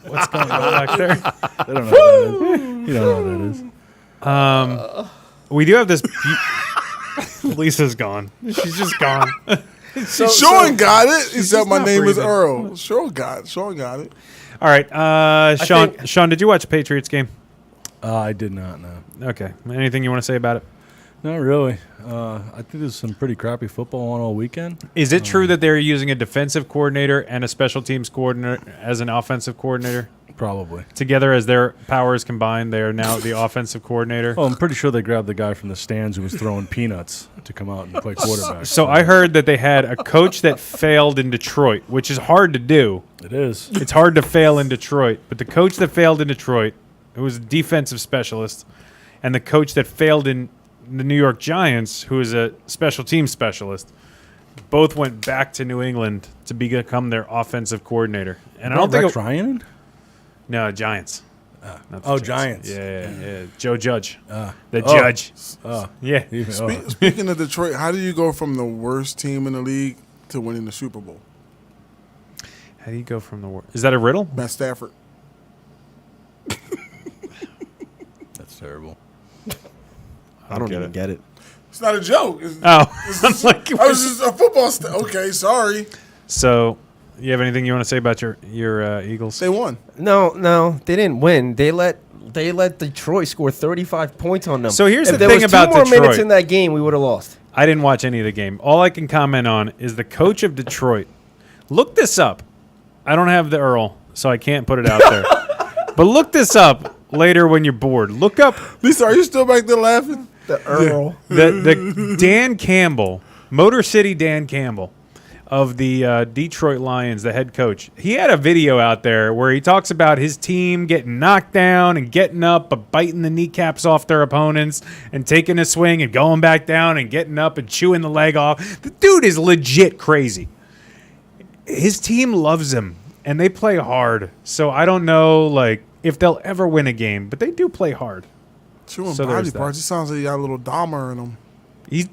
what's going on back there. I don't know what that is. You don't know what that is. We do have this. Lisa's gone. She's just gone. Sean got it. He she's said just my not name is breathing. Earl. Sean got it. All right, think- Sean, did you watch the Patriots game? I did not know. Okay. Anything you want to say about it? Not really. I think there's some pretty crappy football on all weekend. Is it true that they're using a defensive coordinator and a special teams coordinator as an offensive coordinator? Probably. Together, as their powers combined, they are now the offensive coordinator. Oh, I'm pretty sure they grabbed the guy from the stands who was throwing peanuts to come out and play quarterback. So I heard that they had a coach that failed in Detroit, which is hard to do. It is. It's hard to fail in Detroit. But the coach that failed in Detroit, who was a defensive specialist, and the coach that failed in the New York Giants, who is a special team specialist, both went back to New England to become their offensive coordinator. And I don't think Rex Ryan. no Giants. Not the Oh, Giants. Yeah. Joe Judge, the Oh. judge. Yeah. Speaking of Detroit, how do you go from the worst team in the league to winning the Super Bowl? How do you go from the war? Is that a riddle? Matt Stafford. That's terrible. I don't even get it. It's not a joke. It's, Oh, it's I'm like, I was just a football. Okay, sorry. so you have anything you want to say about your Eagles? They won. No, they didn't win. They let Detroit score 35 points on them. So here's if the there thing was about 2 more minutes Detroit. in that game, we would have lost. I didn't watch any of the game. All I can comment on is the coach of Detroit. Look this up. I don't have the Earl, so I can't put it out there. But look this up later when you're bored. Look up Lisa, are you still back there laughing? The Earl. the Dan Campbell, Motor City Dan Campbell of the Detroit Lions, the head coach. He had a video out there where he talks about his team getting knocked down and getting up, but biting the kneecaps off their opponents and taking a swing and going back down and getting up and chewing the leg off. The dude is legit crazy. His team loves him and they play hard. So I don't know like if they'll ever win a game, but they do play hard. Chewing So body there's that. parts. He sounds like he got a little Dahmer in him. He's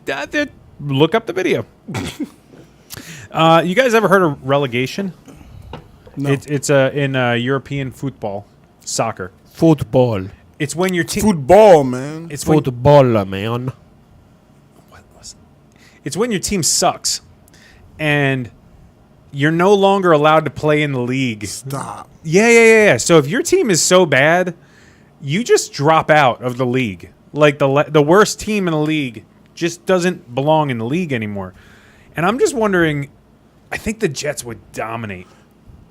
look up the video. You guys ever heard of relegation? No. It's in European football. soccer. Football. It's when your team. Football, man. It's when, Football, man. it's when your team sucks, and you're no longer allowed to play in the league. Stop. Yeah. So if your team is so bad, you just drop out of the league. Like the worst team in the league just doesn't belong in the league anymore. And I'm just wondering, I think the Jets would dominate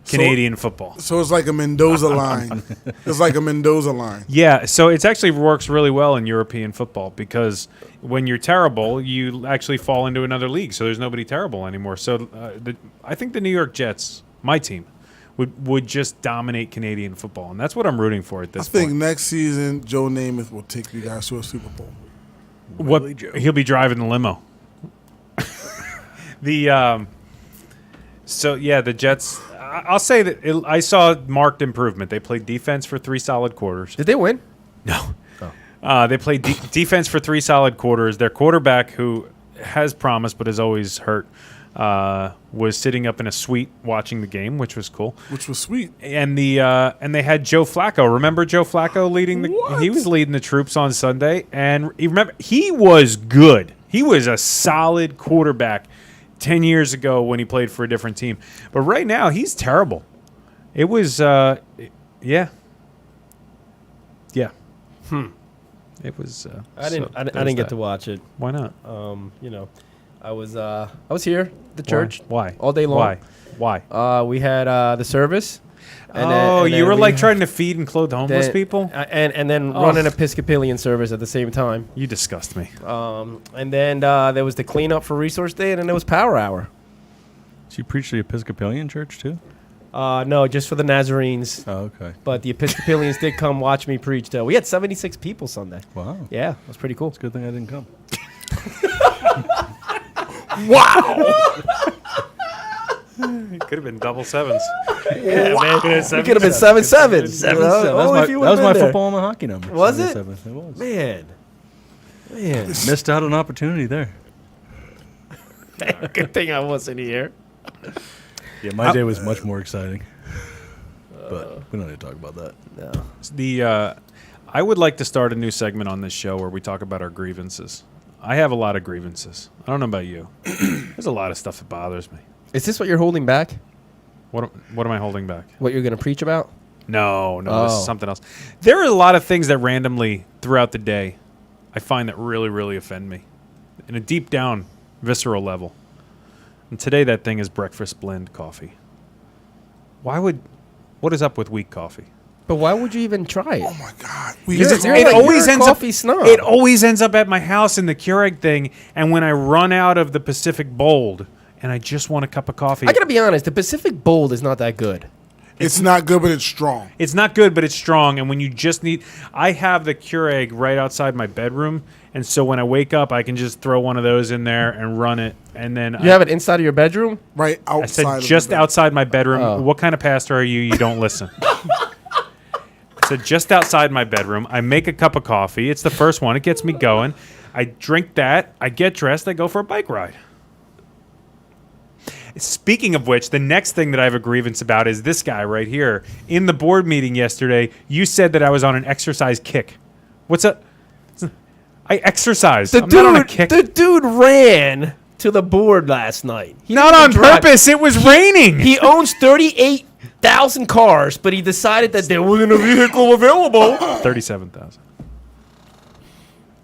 Canadian football. So it's like a Mendoza line. It's like a Mendoza line. Yeah, so it actually works really well in European football because when you're terrible, you actually fall into another league. So there's nobody terrible anymore. So I think the New York Jets, my team, would just dominate Canadian football, and that's what I'm rooting for at this I think point. next season Joe Namath will take you guys to a Super Bowl. He'll be driving the limo. The Jets. I'll say that I saw marked improvement. They played defense for 3 solid quarters. Did they win? No. They played defense for 3 solid quarters. Their quarterback, who has promise but is always hurt, was sitting up in a suite watching the game, which was cool. Which was sweet. And they had Joe Flacco. Remember Joe Flacco leading he was leading the troops on Sunday, and he was good. He was a solid quarterback 10 years ago when he played for a different team. But right now, he's terrible. It was, yeah. It was. I didn't get to watch it. Why not? I was here at the church. Why? All day long. Why? We had the service. And you were like trying to feed and clothe homeless people? And then run an Episcopalian service at the same time. You disgust me. And then there was the cleanup for Resource Day, and then there was Power Hour. Did you preach the Episcopalian church too? No, just for the Nazarenes. Oh, okay. But the Episcopalians did come watch me preach. We had 76 people Sunday. Wow. Yeah, it was pretty cool. It's a good thing I didn't come. Wow. It could have been double sevens. Yeah, man. It Could have been 7-7. 7-7. That was my football and my hockey number. Was it? 7-7. It was. Man. Missed out on an opportunity there. Good thing I wasn't here. Yeah, my day was much more exciting. But we don't need to talk about that. No. I would like to start a new segment on this show where we talk about our grievances. I have a lot of grievances. I don't know about you. There's a lot of stuff that bothers me. Is this what you're holding back? What am I holding back? What you're going to preach about? No, this is something else. There are a lot of things that randomly throughout the day I find that really, really offend me in a deep down, visceral level. And today that thing is breakfast blend coffee. What is up with weak coffee? But why would you even try it? Oh my God. It always ends up at my house in the Keurig thing, and when I run out of the Pacific Bold and I just want a cup of coffee. I got to be honest, the Pacific Bold is not that good. It's not good, but it's strong. It's not good, but it's strong. And when you just need... I have the Keurig right outside my bedroom, and so when I wake up, I can just throw one of those in there and run it, and then... You have it inside of your bedroom? Right outside. I said of just the bed. outside my bedroom. Oh. What kind of pastor are you? You don't listen. I said just outside my bedroom. I make a cup of coffee. It's the first one. It gets me going. I drink that. I get dressed. I go for a bike ride. Speaking of which, the next thing that I have a grievance about is this guy right here. In the board meeting yesterday, you said that I was on an exercise kick. What's up? I exercised. I'm not on a kick. The dude ran to the board last night. Not on purpose. It was raining. He owns 38,000 cars, but he decided that there wasn't a vehicle available. 37,000.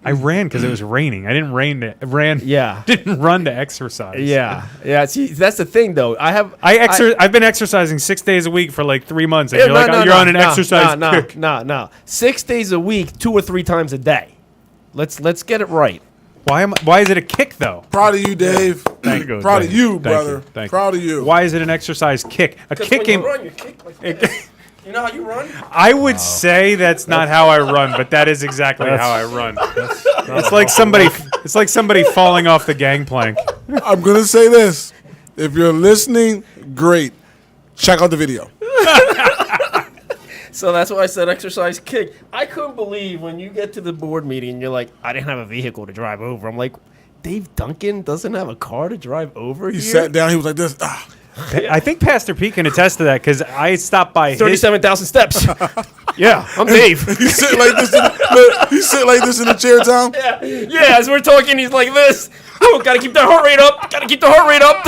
I ran because it was raining. I didn't Yeah. Didn't run to exercise. Yeah. See, that's the thing, though. I've been exercising 6 days a week for like 3 months, and you're on an exercise kick. No. 6 days a week, 2 or 3 times a day. Let's get it right. Why is it a kick though? Proud of you, Dave. Thank you. Proud of you, Thank brother. Thank Proud of you. Why is it an exercise kick? A kick in. You kick like this. You know how you run? I would say that's not how I run, but that is exactly how I run. It's like somebody falling off the gangplank. I'm going to say this. If you're listening, great. Check out the video. So that's why I said exercise kick. I couldn't believe when you get to the board meeting and you're like, I didn't have a vehicle to drive over. I'm like, Dave Duncan doesn't have a car to drive over He here? sat down. He was like this. I think Pastor P can attest to that because I stopped by 37,000 steps. Yeah, I'm Dave. He sit like this. Look, he sit like this in the chair, Tom. Yeah, as we're talking, he's like this. Oh, gotta keep that heart rate up. Gotta keep the heart rate up.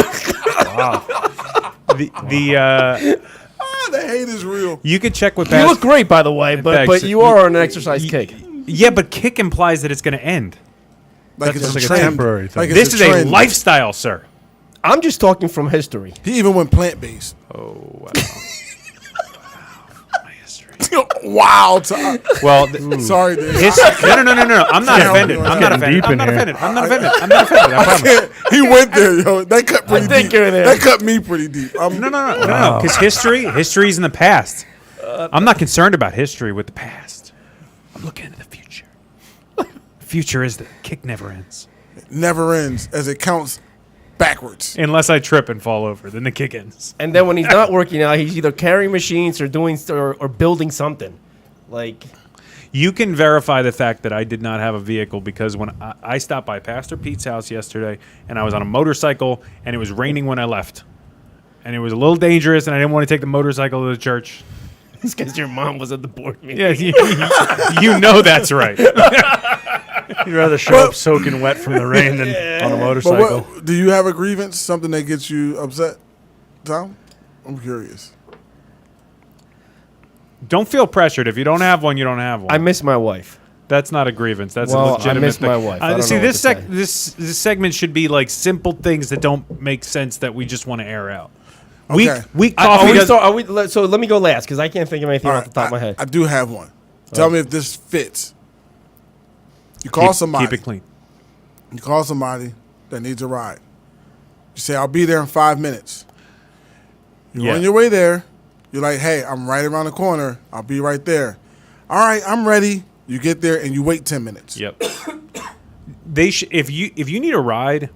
The hate is real. You could check with You look great, by the way, but you are on an exercise kick. Yeah, but kick implies that it's going to end. Like That's it's a like a trend. temporary thing. Like This it's is a trend. lifestyle, sir. I'm just talking from history. He even went plant based. Oh, wow. My history. Wow, Tom. Well, Sorry, Dave. no. I'm not Damn, offended. it's I'm not getting offended. deep I'm in not here. offended. I'm not offended. I'm not offended. I promise. He went there, yo. That cut pretty think deep. you're there. That cut me pretty deep. No. Because history's in the past. I'm not concerned about history with the past. I'm looking into the future. The future is the kick never ends. It never ends as it counts backwards. Unless I trip and fall over, then the kick ends. And then when he's not working out, he's either carrying machines or doing or building something. Like, You can verify the fact that I did not have a vehicle because when I stopped by Pastor Pete's house yesterday and I was on a motorcycle and it was raining when I left. And it was a little dangerous and I didn't want to take the motorcycle to the church. it's because your mom was at the board meeting. Yeah, you know that's right. You'd rather show up soaking wet from the rain than on a But motorcycle. what, do you have a grievance? Something that gets you upset, Tom? I'm curious. Don't feel pressured. If you don't have one, you don't have one. I miss my wife. That's not a grievance. That's Well, a I legitimate miss thing. my wife. I don't See, know this what to say. this segment should be like simple things that don't make sense that we just want to air out. Okay. Weak coffee. So let me go last because I can't think of anything All off the top of my head. I do have one. Tell me if this fits. You call somebody. Keep it clean. You call somebody that needs a ride. You say, I'll be there in 5 minutes. You're Yeah. on your way there. You're like, hey, I'm right around the corner. I'll be right there. All right, I'm ready. You get there and you wait 10 minutes. Yep. If you need a ride,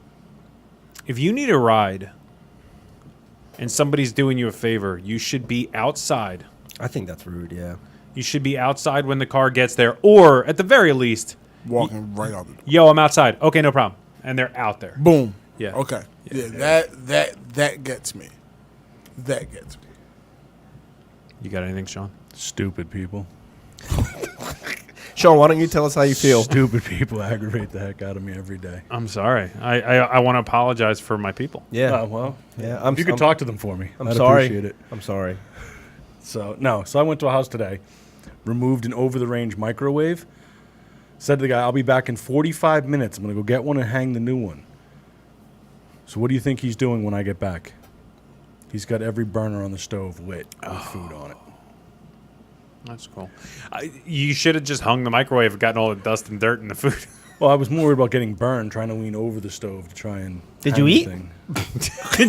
and somebody's doing you a favor, you should be outside. I think that's rude. Yeah. You should be outside when the car gets there, or at the very least, Walking right out the door. yo, I'm outside. Okay, no problem. And they're out there. Boom. Yeah. Okay. Yeah. Yeah, that gets me. That gets me. You got anything, Sean? Stupid people. Sean, why don't you tell us how you feel? Stupid people aggravate the heck out of me every day. I'm sorry. I want to apologize for my people. Yeah. Well, Yeah. if you could talk to them for me, I'm I'd sorry. appreciate it. I'm sorry. So I went to a house today, removed an over-the-range microwave, said to the guy, I'll be back in 45 minutes. I'm going to go get one and hang the new one. So what do you think he's doing when I get back? He's got every burner on the stove lit with food on it. That's cool. You should have just hung the microwave and gotten all the dust and dirt in the food. Well, I was more worried about getting burned, trying to lean over the stove to try and Did hang you the eat? thing.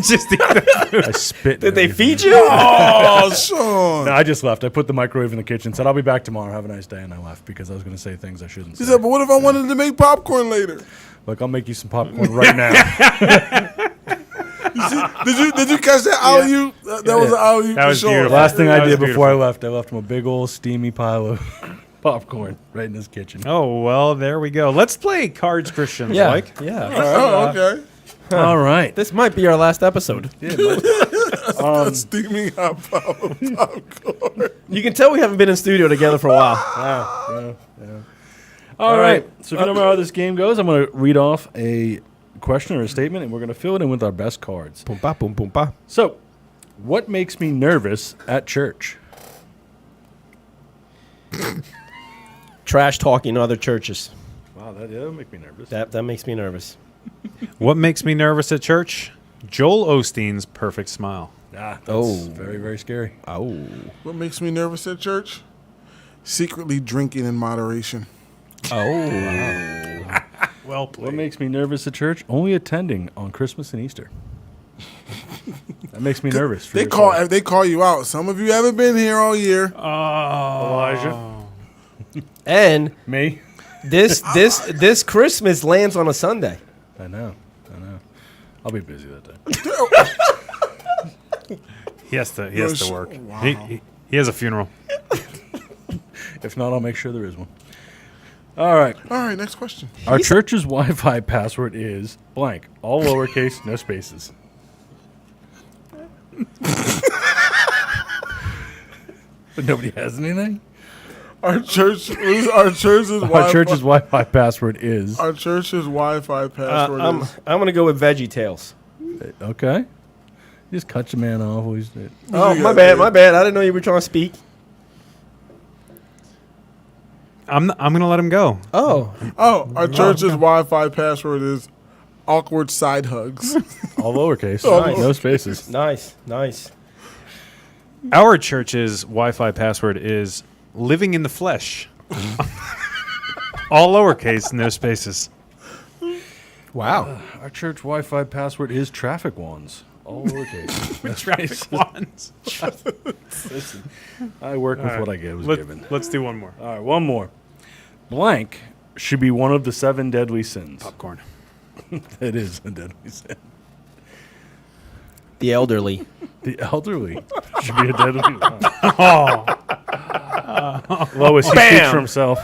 Just I spit. Did they feed you? you? Oh, Sean. No, I just left. I put the microwave in the kitchen, said I'll be back tomorrow. Have a nice day, and I left because I was going to say things I shouldn't He say. said, but what if I wanted to make popcorn later? Look, I'll make you some popcorn right now. Did you catch that alley-oop? That was an alley-oop. That for was Sean. beautiful. Last thing That I was did before I beautiful. left, I left him a big old steamy pile of popcorn right in his kitchen. Oh, well, there we go. Let's play Cards Christians Yeah. like. Yeah. Oh, okay. All right. This might be our last episode. Steaming hot popcorn. You can tell we haven't been in studio together for a while. All right. So if you know how this game goes, I'm going to read off a question or a statement, and we're going to fill it in with our best cards. Boom, ba, boom, boom, ba. So, what makes me nervous at church? Trash talking other churches. Wow, that'll make me nervous. That makes me nervous. What makes me nervous at church? Joel Osteen's perfect smile. That's Oh. very, very scary. Oh. What makes me nervous at church? Secretly drinking in moderation. Oh. Well What played. makes me nervous at church? Only attending on Christmas and Easter. That makes me nervous. for They your call you out. Some of you haven't been here all year. Elijah. And Me? this Christmas lands on a Sunday. I know. I'll be busy that day. He has to work. Wow. He has a funeral. If not, I'll make sure there is one. All right. All right, next question. Our church's Wi-Fi password is blank. All lowercase, no spaces. But nobody has anything? Our church's Our church's Wi-Fi password is. Our church's Wi-Fi password I'm is. gonna go with Veggie Tales. Okay. Just cut your man off. Oh, you my got bad, there? my bad. I didn't know you were trying to speak. I'm gonna let him go. Oh, Our church's Wi-Fi password is awkward side hugs. All lowercase. Nice. No spaces. nice. Our church's Wi-Fi password is living in the flesh. All lowercase, no spaces. Wow. Our church Wi-Fi password is traffic wands. All lowercase. No Traffic spaces. ones. Listen, I work with what I was given. Let's do one more. All right, one more. Blank should be one of the 7 deadly sins. Popcorn. It is a deadly sin. The elderly. The elderly should be a deadly sin. Oh, Lois, he speaks for himself.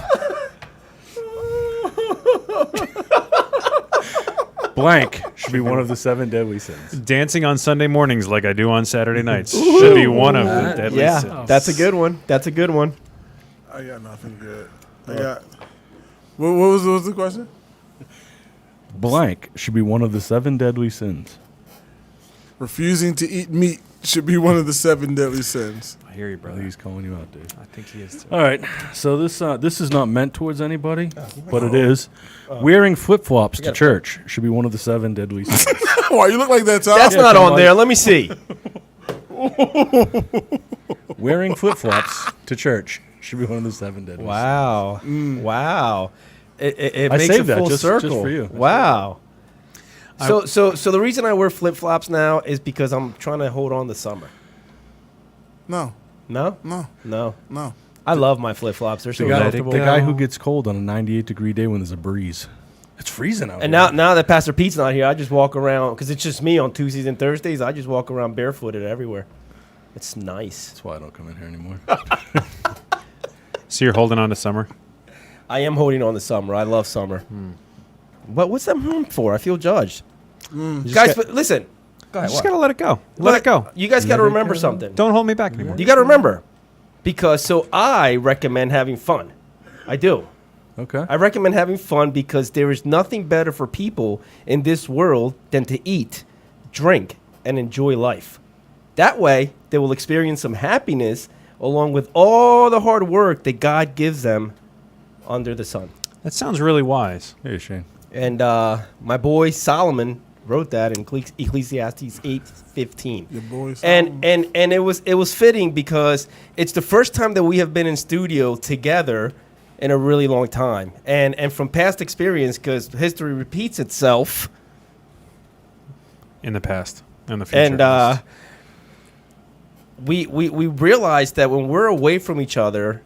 Blank should be one of the 7 deadly sins. dancing on Sunday mornings like I do on Saturday nights should be one of the deadly Yeah, sins. that's a good one. I got nothing good. What was the question? Blank should be one of the 7 deadly sins. Refusing to eat meat should be one of the 7 deadly sins. I hear you, I think brother. he's calling you out, Dave. I think he is too. All right, so this is not meant towards anybody, but it is. Wearing flip-flops to church should be one of the 7 deadly sins. Why you look like that, Tom? That's not Tom, on there. Let me see. Wearing flip-flops to church should be one of the 7 deadly sins. Wow. Wow. It I makes saved a that full just circle. for you. Wow. So the reason I wear flip flops now is because I'm trying to hold on to summer. No. No. I love my flip flops. They're so The guy, comfortable. the guy who gets cold on a 98-degree day when there's a breeze. It's freezing out And here. now that Pastor Pete's not here, I just walk around because it's just me on Tuesdays and Thursdays. I just walk around barefooted everywhere. It's nice. That's why I don't come in here anymore. So you're holding on to summer? I am holding on to summer. I love summer. But what's that for? I feel judged. Guys, but listen. Go ahead. Just what? gotta let it go. Let it go. You guys got to remember something. Don't hold me back anymore. You got to remember. Because I recommend having fun. I do. Okay. I recommend having fun because there is nothing better for people in this world than to eat, drink, and enjoy life. That way, they will experience some happiness along with all the hard work that God gives them under the sun. That sounds really wise. Hey, Shane. And my boy Solomon wrote that in Ecclesiastes 8:15. Your boy And it was fitting because it's the first time that we have been in studio together in a really long time. And from past experience, because history repeats itself, In the past. In the future. and we realize that when we're away from each other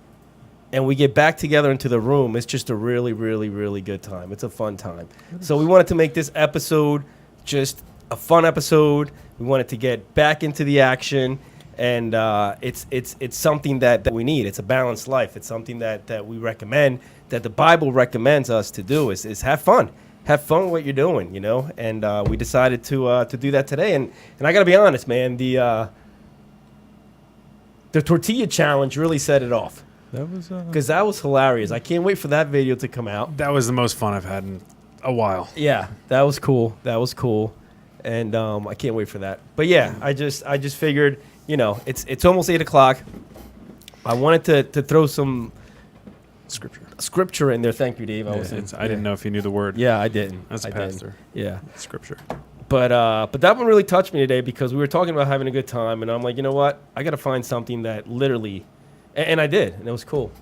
and we get back together into the room, it's just a really, really, really good time. It's a fun time. So we wanted to make this episode just a fun episode. We wanted to get back into the action, and it's something that we need. It's a balanced life. It's something that we recommend, that the Bible recommends us to do, is have fun. Have fun with what you're doing, you know? And we decided to do that today. And I got to be honest, man, the tortilla challenge really set it off. That was Because that was hilarious. I can't wait for that video to come out. That was the most fun I've had in a while. Yeah, that was cool. And I can't wait for that. But yeah, I just figured, you know, it's almost 8 o'clock. I wanted to throw some scripture in there. Thank you, Dave. I didn't know if you knew the word. Yeah, I didn't. That's a I didn't. pastor. Yeah. Scripture. But that one really touched me today because we were talking about having a good time, and I'm like, you know what? I got to find something that literally, and I did, and it was cool.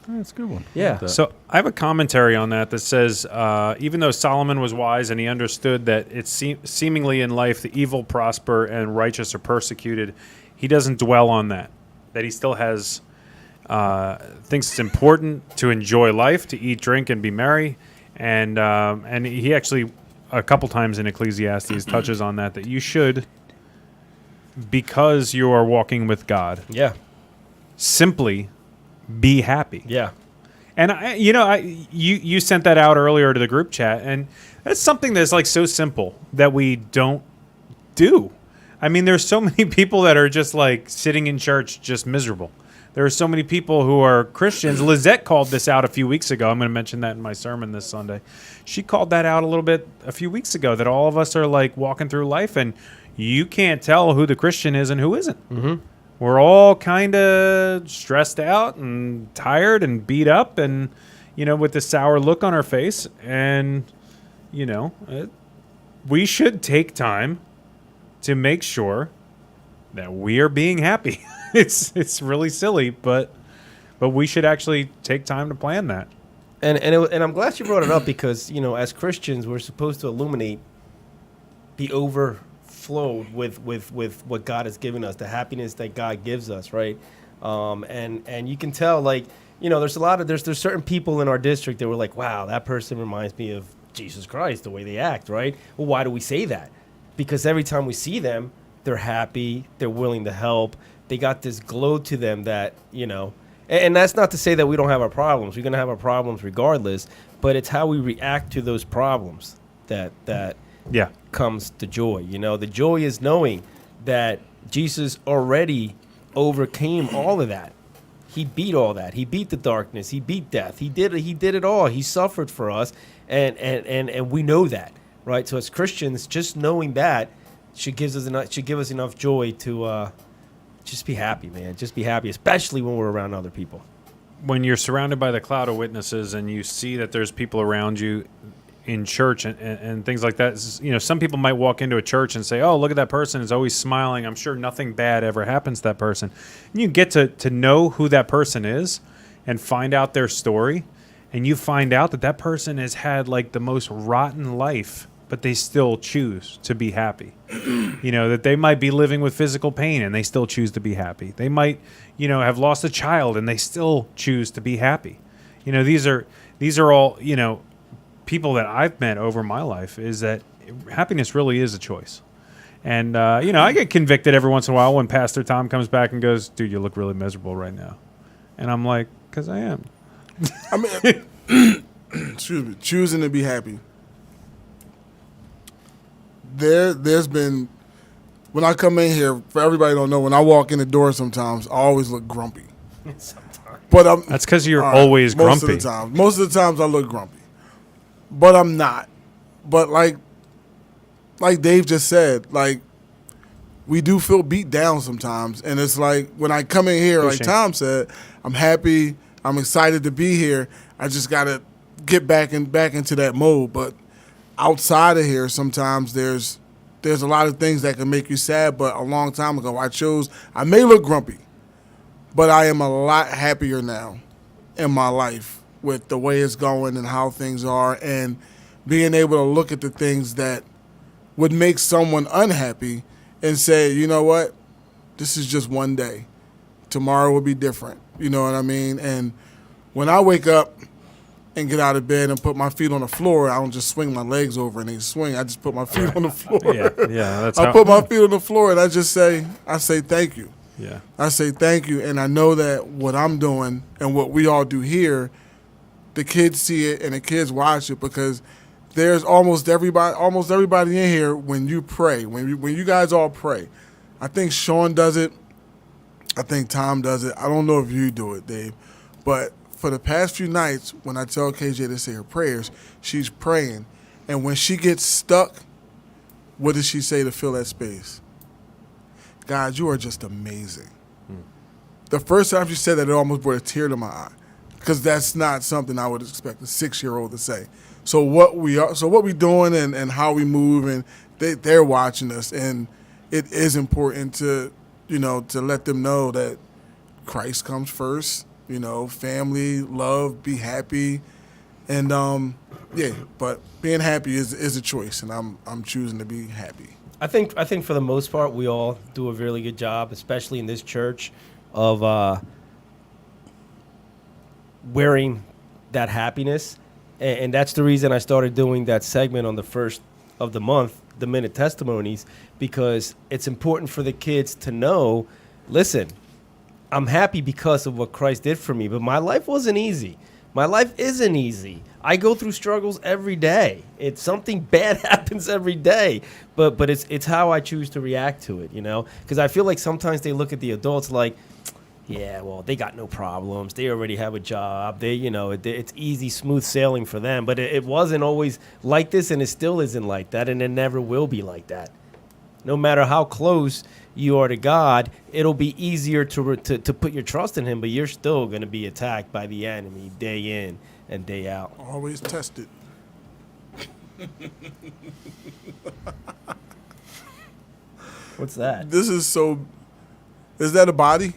that's a good one. Yeah. I like that. So I have a commentary on that says, even though Solomon was wise and he understood that it's seemingly in life the evil prosper and righteous are persecuted, he doesn't dwell on that. That he still has thinks it's important to enjoy life, to eat, drink, and be merry, and he actually a couple times in Ecclesiastes touches on that you should, because you are walking with God, Yeah. simply be happy. Yeah. And you sent that out earlier to the group chat, and that's something that's like so simple that we don't do. I mean, there's so many people that are just like sitting in church, just miserable. there are so many people who are Christians. Lizette called this out a few weeks ago. I'm going to mention that in my sermon this Sunday. She called that out a little bit a few weeks ago, that all of us are like walking through life and you can't tell who the Christian is and who isn't. Mm-hmm. We're all kind of stressed out and tired and beat up and, with this sour look on our face. And, we should take time to make sure that we are being happy. It's really silly, but we should actually take time to plan that. And I'm glad you brought it up because, as Christians, we're supposed to illuminate, be overflowed with what God has given us, the happiness that God gives us, right? And you can tell, like, there's certain people in our district that were like, wow, that person reminds me of Jesus Christ, the way they act, right? Well, why do we say that? Because every time we see them, they're happy, they're willing to help, they got this glow to them that, and that's not to say that we don't have our problems. We're going to have our problems regardless, but it's how we react to those problems that comes the joy. The joy is knowing that Jesus already overcame all of that. He beat all that. He beat the darkness. He beat death. He did it all. He suffered for us, and we know that, right? So as Christians, just knowing that should give us enough joy to just be happy, man. Just be happy, especially when we're around other people. When you're surrounded by the cloud of witnesses and you see that there's people around you in church and things like that, some people might walk into a church and say, oh, look at that person is always smiling. I'm sure nothing bad ever happens to that person. And you get to know who that person is and find out their story. And you find out that person has had like the most rotten life, but they still choose to be happy. That they might be living with physical pain and they still choose to be happy. They might, have lost a child and they still choose to be happy. These are all, people that I've met over my life, is that happiness really is a choice. And, I get convicted every once in a while when Pastor Tom comes back and goes, dude, you look really miserable right now. And I'm like, because I am. I mean, excuse me, choosing to be happy. There's been, when I come in here, for everybody who don't know, when I walk in the door sometimes, I always look grumpy. But that's because you're always grumpy. Most of the times I look grumpy. But I'm not. But like Dave just said, like, we do feel beat down sometimes. And it's like, when I come in here, like Tom said, I'm happy, I'm excited to be here. I just got to get back into that mode. But outside of here, sometimes there's a lot of things that can make you sad. But a long time ago, I may look grumpy, but I am a lot happier now in my life with the way it's going and how things are, and being able to look at the things that would make someone unhappy and say, you know what, this is just one day. Tomorrow will be different. You know what I mean? And when I wake up and get out of bed and put my feet on the floor, I don't just swing my legs over and they swing. I just put my feet on the floor. Put my feet on the floor and I say thank you. Yeah. I say thank you, and I know that what I'm doing and what we all do here, the kids see it and the kids watch it, because there's almost everybody in here, when you pray, when you guys all pray. I think Sean does it. I think Tom does it. I don't know if you do it, Dave. But for the past few nights, when I tell KJ to say her prayers, she's praying. And when she gets stuck, what does she say to fill that space? God, you are just amazing. The first time she said that, it almost brought a tear to my eye, because that's not something I would expect a 6-year-old to say. So what we doing and how we move, and they're watching us, and it is important to let them know that Christ comes first. Family, love, be happy, and But being happy is a choice, and I'm choosing to be happy. I think for the most part, we all do a really good job, especially in this church, of wearing that happiness. And that's the reason I started doing that segment on the first of the month, the Minute Testimonies, because it's important for the kids to know, listen, I'm happy because of what Christ did for me, but my life wasn't easy. My life isn't easy. I go through struggles every day. It's something bad happens every day, but it's how I choose to react to it, Because I feel like sometimes they look at the adults like, yeah, well, they got no problems. They already have a job. It's easy, smooth sailing for them. But it wasn't always like this, and it still isn't like that, and it never will be like that. No matter how close you are to God, it'll be easier to put your trust in Him, but you're still going to be attacked by the enemy day in and day out. Always tested. What's that? This is so. Is that a body?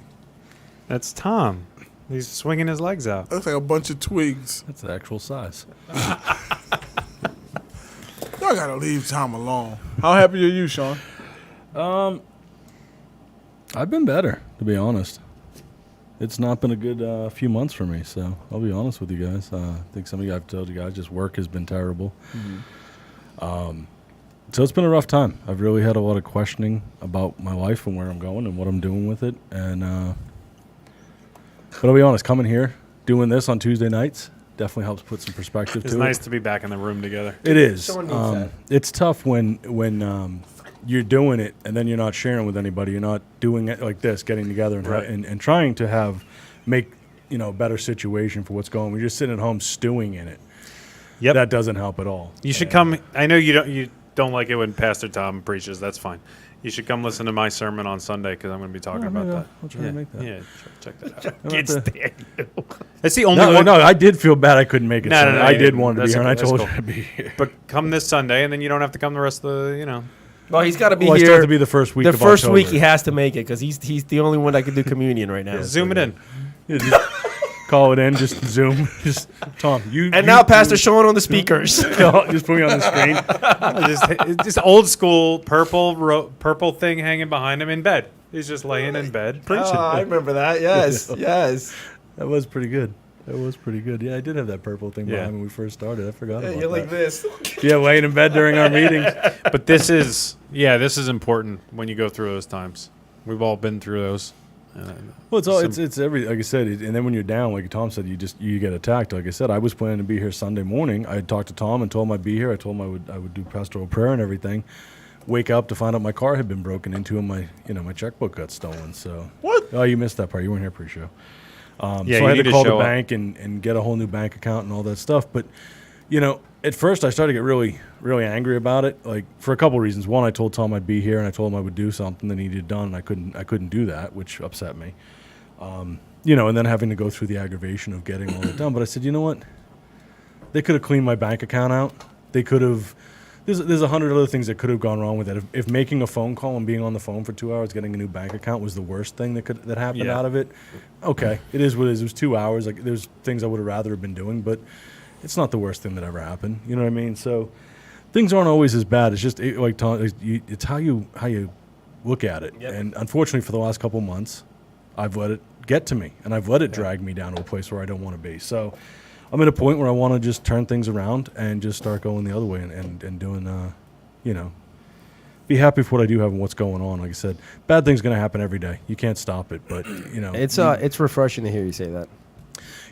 That's Tom. He's swinging his legs out. Looks like a bunch of twigs. That's the actual size. Y'all gotta leave Tom alone. How happy are you, Sean? I've been better, to be honest. It's not been a good few months for me, so I'll be honest with you guys. I think some of you, I've told you guys, just work has been terrible. So it's been a rough time. I've really had a lot of questioning about my life and where I'm going and what I'm doing with it. And but I'll be honest, coming here, doing this on Tuesday nights, definitely helps put some perspective to it. It's nice to be back in the room together. It is. Someone needs that. It's tough when you're doing it and then you're not sharing with anybody. You're not doing it like this, getting together and, Right. and trying to make a better situation for what's going on. We're just sitting at home stewing in it. Yep. That doesn't help at all. You should come. I know you don't like it when Pastor Tom preaches. That's fine. You should come listen to my sermon on Sunday because I'm going to be talking about that. I'll try to make that. Yeah, check that out. I'll Can't have to- stand you. That's the only No, one. no, I did feel bad I couldn't make it. No, no, Sunday. no, I you did didn't. want to be That's here, and I okay, told that's you to be here. But come this Sunday, and then you don't have to come the rest of the. Well, he's got to be Well, I here. still have to be the first week The of first October. week he has to make it because he's the only one that can do communion right now. Zoom it in. Yeah, just call it in, just Zoom. Just Tom, And now Pastor Sean on the speakers. just put me on the screen. just old school purple thing hanging behind him in bed. He's just laying in bed preaching. I remember that. Yes, yes. That was pretty good. That was pretty good. Yeah, I did have that purple thing Yeah. behind when we first started. I forgot about You're that. like this. Yeah, laying in bed during our meetings. But this is important when you go through those times. We've all been through those. Well, it's every, like I said, and then when you're down, like Tom said, you get attacked. Like I said, I was planning to be here Sunday morning. I had talked to Tom and told him I'd be here. I told him I would do pastoral prayer and everything. Wake up to find out my car had been broken into and my checkbook got stolen. So What? Oh, you missed that part. You weren't here pre-show. Yeah, So you I had need to to call the show up. bank and get a whole new bank account and all that stuff. But at first I started to get really, really angry about it. Like for a couple reasons. One, I told Tom I'd be here and I told him I would do something that he needed done. And I couldn't do that, which upset me. And then having to go through the aggravation of getting all that done. But I said, you know what? They could have cleaned my bank account out. They could have. There's 100 other things that could have gone wrong with that. If making a phone call and being on the phone for 2 hours, getting a new bank account was the worst thing that happened Yeah. out of it, okay, it is what it is. It was 2 hours. Like there's things I would have rather have been doing, but it's not the worst thing that ever happened. You know what I mean? So things aren't always as bad. It's just like Tom, it's how you look at it. Yep. And unfortunately, for the last couple months, I've let it get to me, and I've let it drag me down to a place where I don't want to be. So I'm at a point where I want to just turn things around and just start going the other way and doing, be happy for what I do have and what's going on. Like I said, bad things going to happen every day. You can't stop it, but It's refreshing to hear you say that.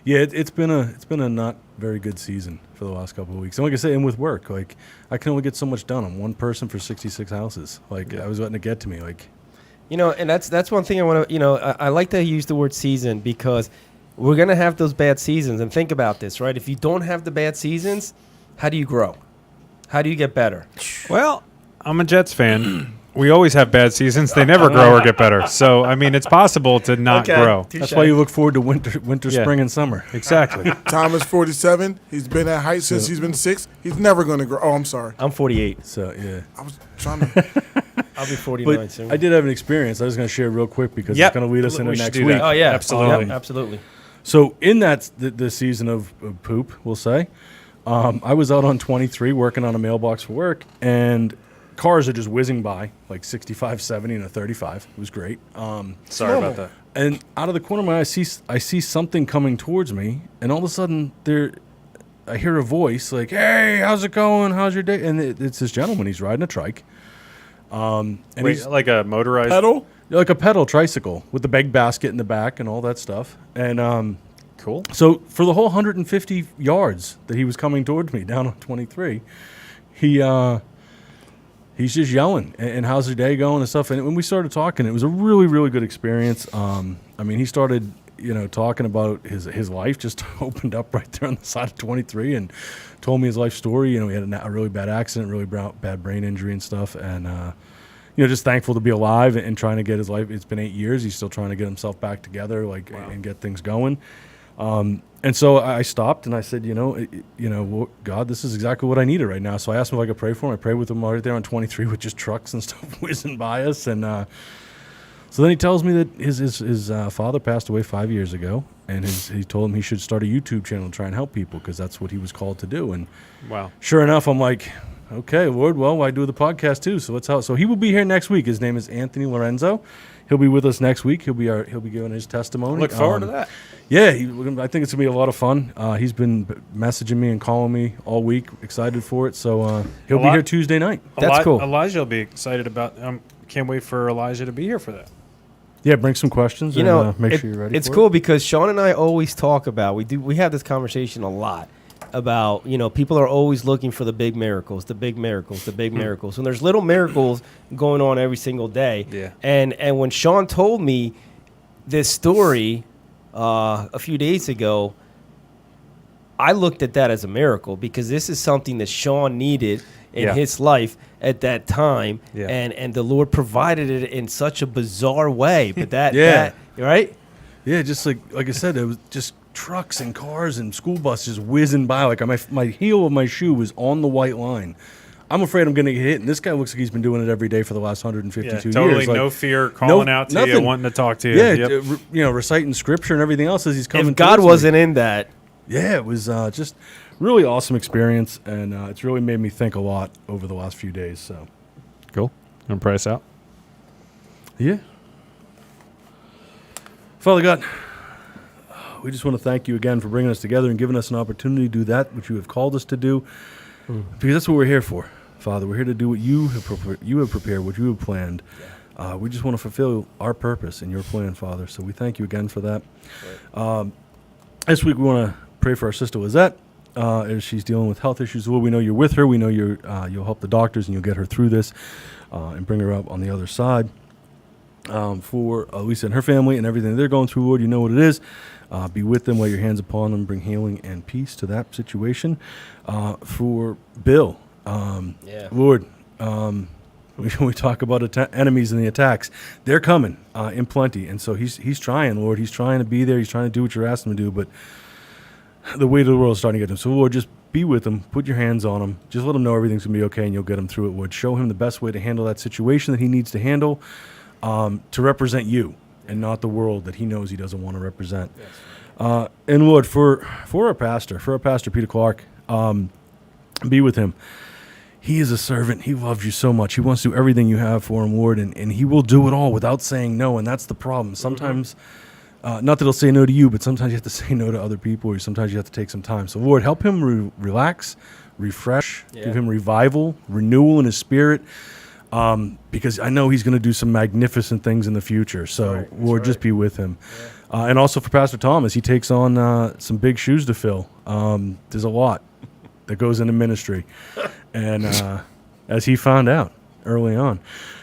yeah, it's been a not very good season for the last couple of weeks. And like I say, and with work, like I can only get so much done. I'm one person for 66 houses. Like I was letting it get to me. Like And that's one thing I want to, I like to use the word season because we're going to have those bad seasons. And think about this, right? If you don't have the bad seasons, how do you grow? How do you get better? Well, I'm a Jets fan. We always have bad seasons. They never grow or get better. So, I mean, it's possible to not grow. that's why you look forward to winter, Yeah. spring, and summer. Exactly. Tom is 47. He's been at height since he's been 6. He's never going to grow. Oh, I'm sorry. I'm 48. So yeah. I was trying to. I'll be 49 But soon. I did have an experience. I was going to share real quick because Yep. it's going to lead us into We should next do week. that. Oh, yeah. Absolutely. Yep, absolutely. So in that the season of poop, we'll say, I was out on 23 working on a mailbox for work, and cars are just whizzing by, like 65, 70, and a 35. It was great. Sorry about that. And out of the corner of my eye, I see something coming towards me, and all of a sudden I hear a voice like, "Hey, how's it going? How's your day?" And it's this gentleman. He's riding a trike. And he's Like a motorized. Pedal? like a pedal tricycle with the bag basket in the back and all that stuff. And Cool. so for the whole 150 yards that he was coming towards me down on 23, he he's just yelling, and how's your day going and stuff. And when we started talking, it was a really, really good experience. He started, talking about his life, just opened up right there on the side of 23 and told me his life story. He had a really bad accident, really bad brain injury and stuff. And, just thankful to be alive and trying to get his life. It's been 8 years. He's still trying to get himself back together, and get things going. And so I stopped and I said, God, this is exactly what I needed right now. So I asked him if I could pray for him. I prayed with him right there on 23 with just trucks and stuff whizzing by us. And so then he tells me that his father passed away 5 years ago, and he told him he should start a YouTube channel and try and help people because that's what he was called to do. And wow, sure enough, I'm like, okay, Lord, well, I do the podcast too. So let's help. So he will be here next week. His name is Anthony Lorenzo. He'll be with us next week. He'll be giving his testimony. Look forward to that. Yeah, I think it's gonna be a lot of fun. He's been messaging me and calling me all week. Excited for it. So he'll be here Tuesday night. That's cool. Elijah will be excited about. Can't wait for Elijah to be here for that. Yeah, bring some questions. Make sure you're ready. It's cool because Sean and I always talk about. We have this conversation a lot about, people are always looking for the big miracles, the big miracles, the big miracles. And there's little miracles going on every single day. Yeah. And when Sean told me this story a few days ago, I looked at that as a miracle because this is something that Sean needed in his life at that time. Yeah. And the Lord provided it in such a bizarre way. But that right? Yeah, just like I said, it was just trucks and cars and school buses whizzing by. Like my heel of my shoe was on the white line. I'm afraid I'm going to get hit, and this guy looks like he's been doing it every day for the last 152 years. Totally no fear, calling out to you, wanting to talk to you. Yeah, reciting scripture and everything else as he's coming. If God wasn't in that. Yeah, it was just really awesome experience, and it's really made me think a lot over the last few days. So cool. Want to pray us out? Yeah. Father God, we just want to thank you again for bringing us together and giving us an opportunity to do that which you have called us to do, because that's what we're here for, Father. We're here to do what you have prepared, what you have planned. We just want to fulfill our purpose in your plan, Father. So we thank you again for that. Right. This week we want to pray for our sister Lizette as she's dealing with health issues. Lord, we know you're with her. We know you'll help the doctors and you'll get her through this and bring her up on the other side. For Lisa and her family and everything they're going through, Lord, you know what it is. Be with them, lay your hands upon them, bring healing and peace to that situation. For Bill, Lord, we talk about enemies and the attacks. They're coming in plenty, and so he's trying, Lord. He's trying to be there. He's trying to do what you're asking him to do, but the weight of the world is starting to get him. So, Lord, just be with him. Put your hands on him. Just let him know everything's going to be okay, and you'll get him through it, Lord. Show him the best way to handle that situation that he needs to handle to represent you and not the world that he knows he doesn't want to represent. Yes. And, Lord, for our pastor Peter Clark, be with him. He is a servant. He loves you so much. He wants to do everything you have for him, Lord, and he will do it all without saying no, and that's the problem. Sometimes, not that he'll say no to you, but sometimes you have to say no to other people, or sometimes you have to take some time. So, Lord, help him relax, refresh, give him revival, renewal in his spirit, because I know he's going to do some magnificent things in the future. So, Lord, just be with him. Yeah. And also for Pastor Tom, as he takes on some big shoes to fill. There's a lot that goes into ministry. And as he found out early on.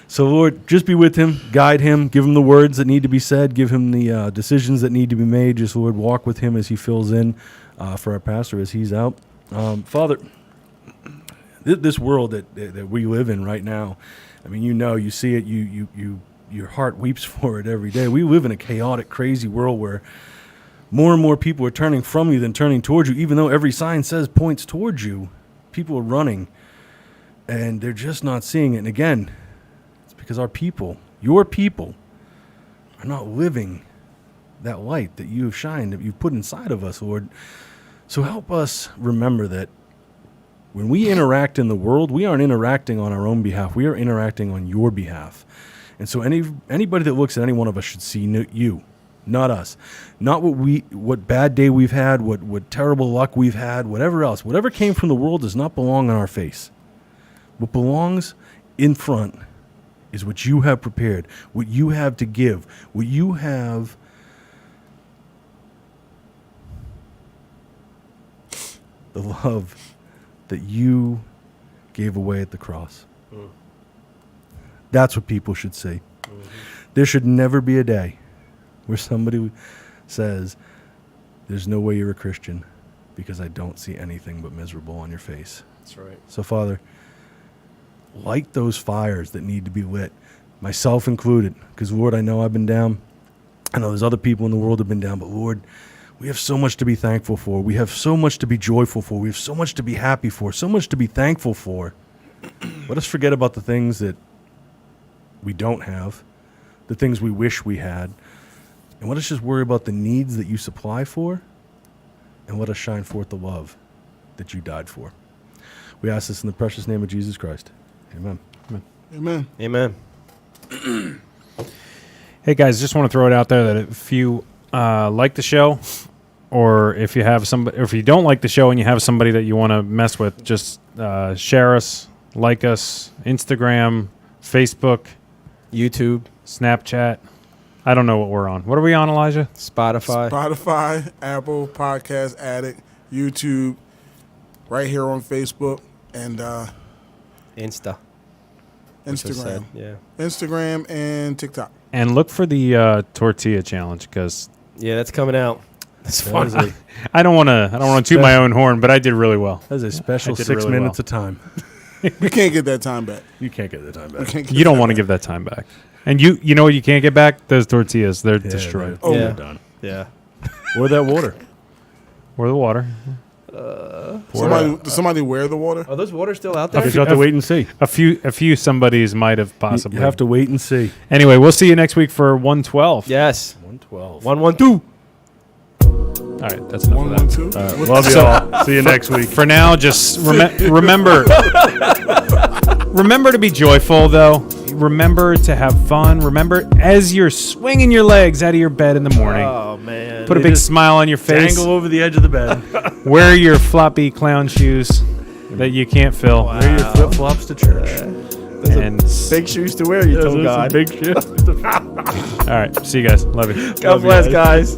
So, Lord, just be with him, guide him, give him the words that need to be said, give him the decisions that need to be made. Just, Lord, walk with him as he fills in for our pastor as he's out. Father, this world that we live in right now, I mean, you see it, your heart weeps for it every day. We live in a chaotic, crazy world where more and more people are turning from you than turning towards you, even though every sign says points towards you. People are running, and they're just not seeing it. And again, it's because our people, your people, are not living that light that you have shined, that you've put inside of us, Lord. So help us remember that when we interact in the world, we aren't interacting on our own behalf. We are interacting on your behalf. And so anybody that looks at any one of us should see you, not us. Not what bad day we've had, what terrible luck we've had, whatever else. Whatever came from the world does not belong on our face. What belongs in front is what you have prepared, what you have to give, what you have the love that you gave away at the cross. That's what people should see. There should never be a day where somebody says, there's no way you're a Christian because I don't see anything but miserable on your face. That's right. So, Father, light those fires that need to be lit, myself included, because, Lord, I know I've been down. I know there's other people in the world that have been down, but, Lord, we have so much to be thankful for. We have so much to be joyful for. We have so much to be happy for, so much to be thankful for. Let us forget about the things that we don't have, the things we wish we had, and let us just worry about the needs that you supply for, and let us shine forth the love that you died for. We ask this in the precious name of Jesus Christ. Amen. Amen. Amen. Hey guys, just want to throw it out there that if you like the show, or if you have somebody, or if you don't like the show and you have somebody that you want to mess with, just share us, like us, Instagram, Facebook, YouTube, Snapchat. I don't know what we're on. What are we on, Elijah? Spotify, Apple Podcast Addict, YouTube, right here on Facebook, and Insta. which was Instagram. said, Yeah. Instagram and TikTok. And look for the tortilla challenge because Yeah, that's coming out. That's That fun. is a, I don't want to toot my own horn, but I did really well. that is a special I did 6 really minutes well. of time. We can't get that time back. You can't get the time We back. can't get You don't that want to back. give that time back. And you know what you can't get back? Those tortillas. They're destroyed. Oh, Yeah. They're done. Yeah. Or that water. Or the water. Does somebody wear the water? Are those waters still out You there? just have to wait and see. A few somebodies might have You possibly. have to wait and see. Anyway, we'll see you next week for 112. Yes. 112. 112. All right, that's enough One, of that. one, two. Love you all. See you next week. For now, just remember remember to be joyful, though. Remember to have fun. Remember, as you're swinging your legs out of your bed in the morning, Oh, man. put a big smile on your face. Dangle over the edge of the bed. Wear your floppy clown shoes that you can't fill. Wear your flip flops to church. And Big shoes to wear, you Those told are some God. big shit. all right, see you guys. Love you. God bless, guys.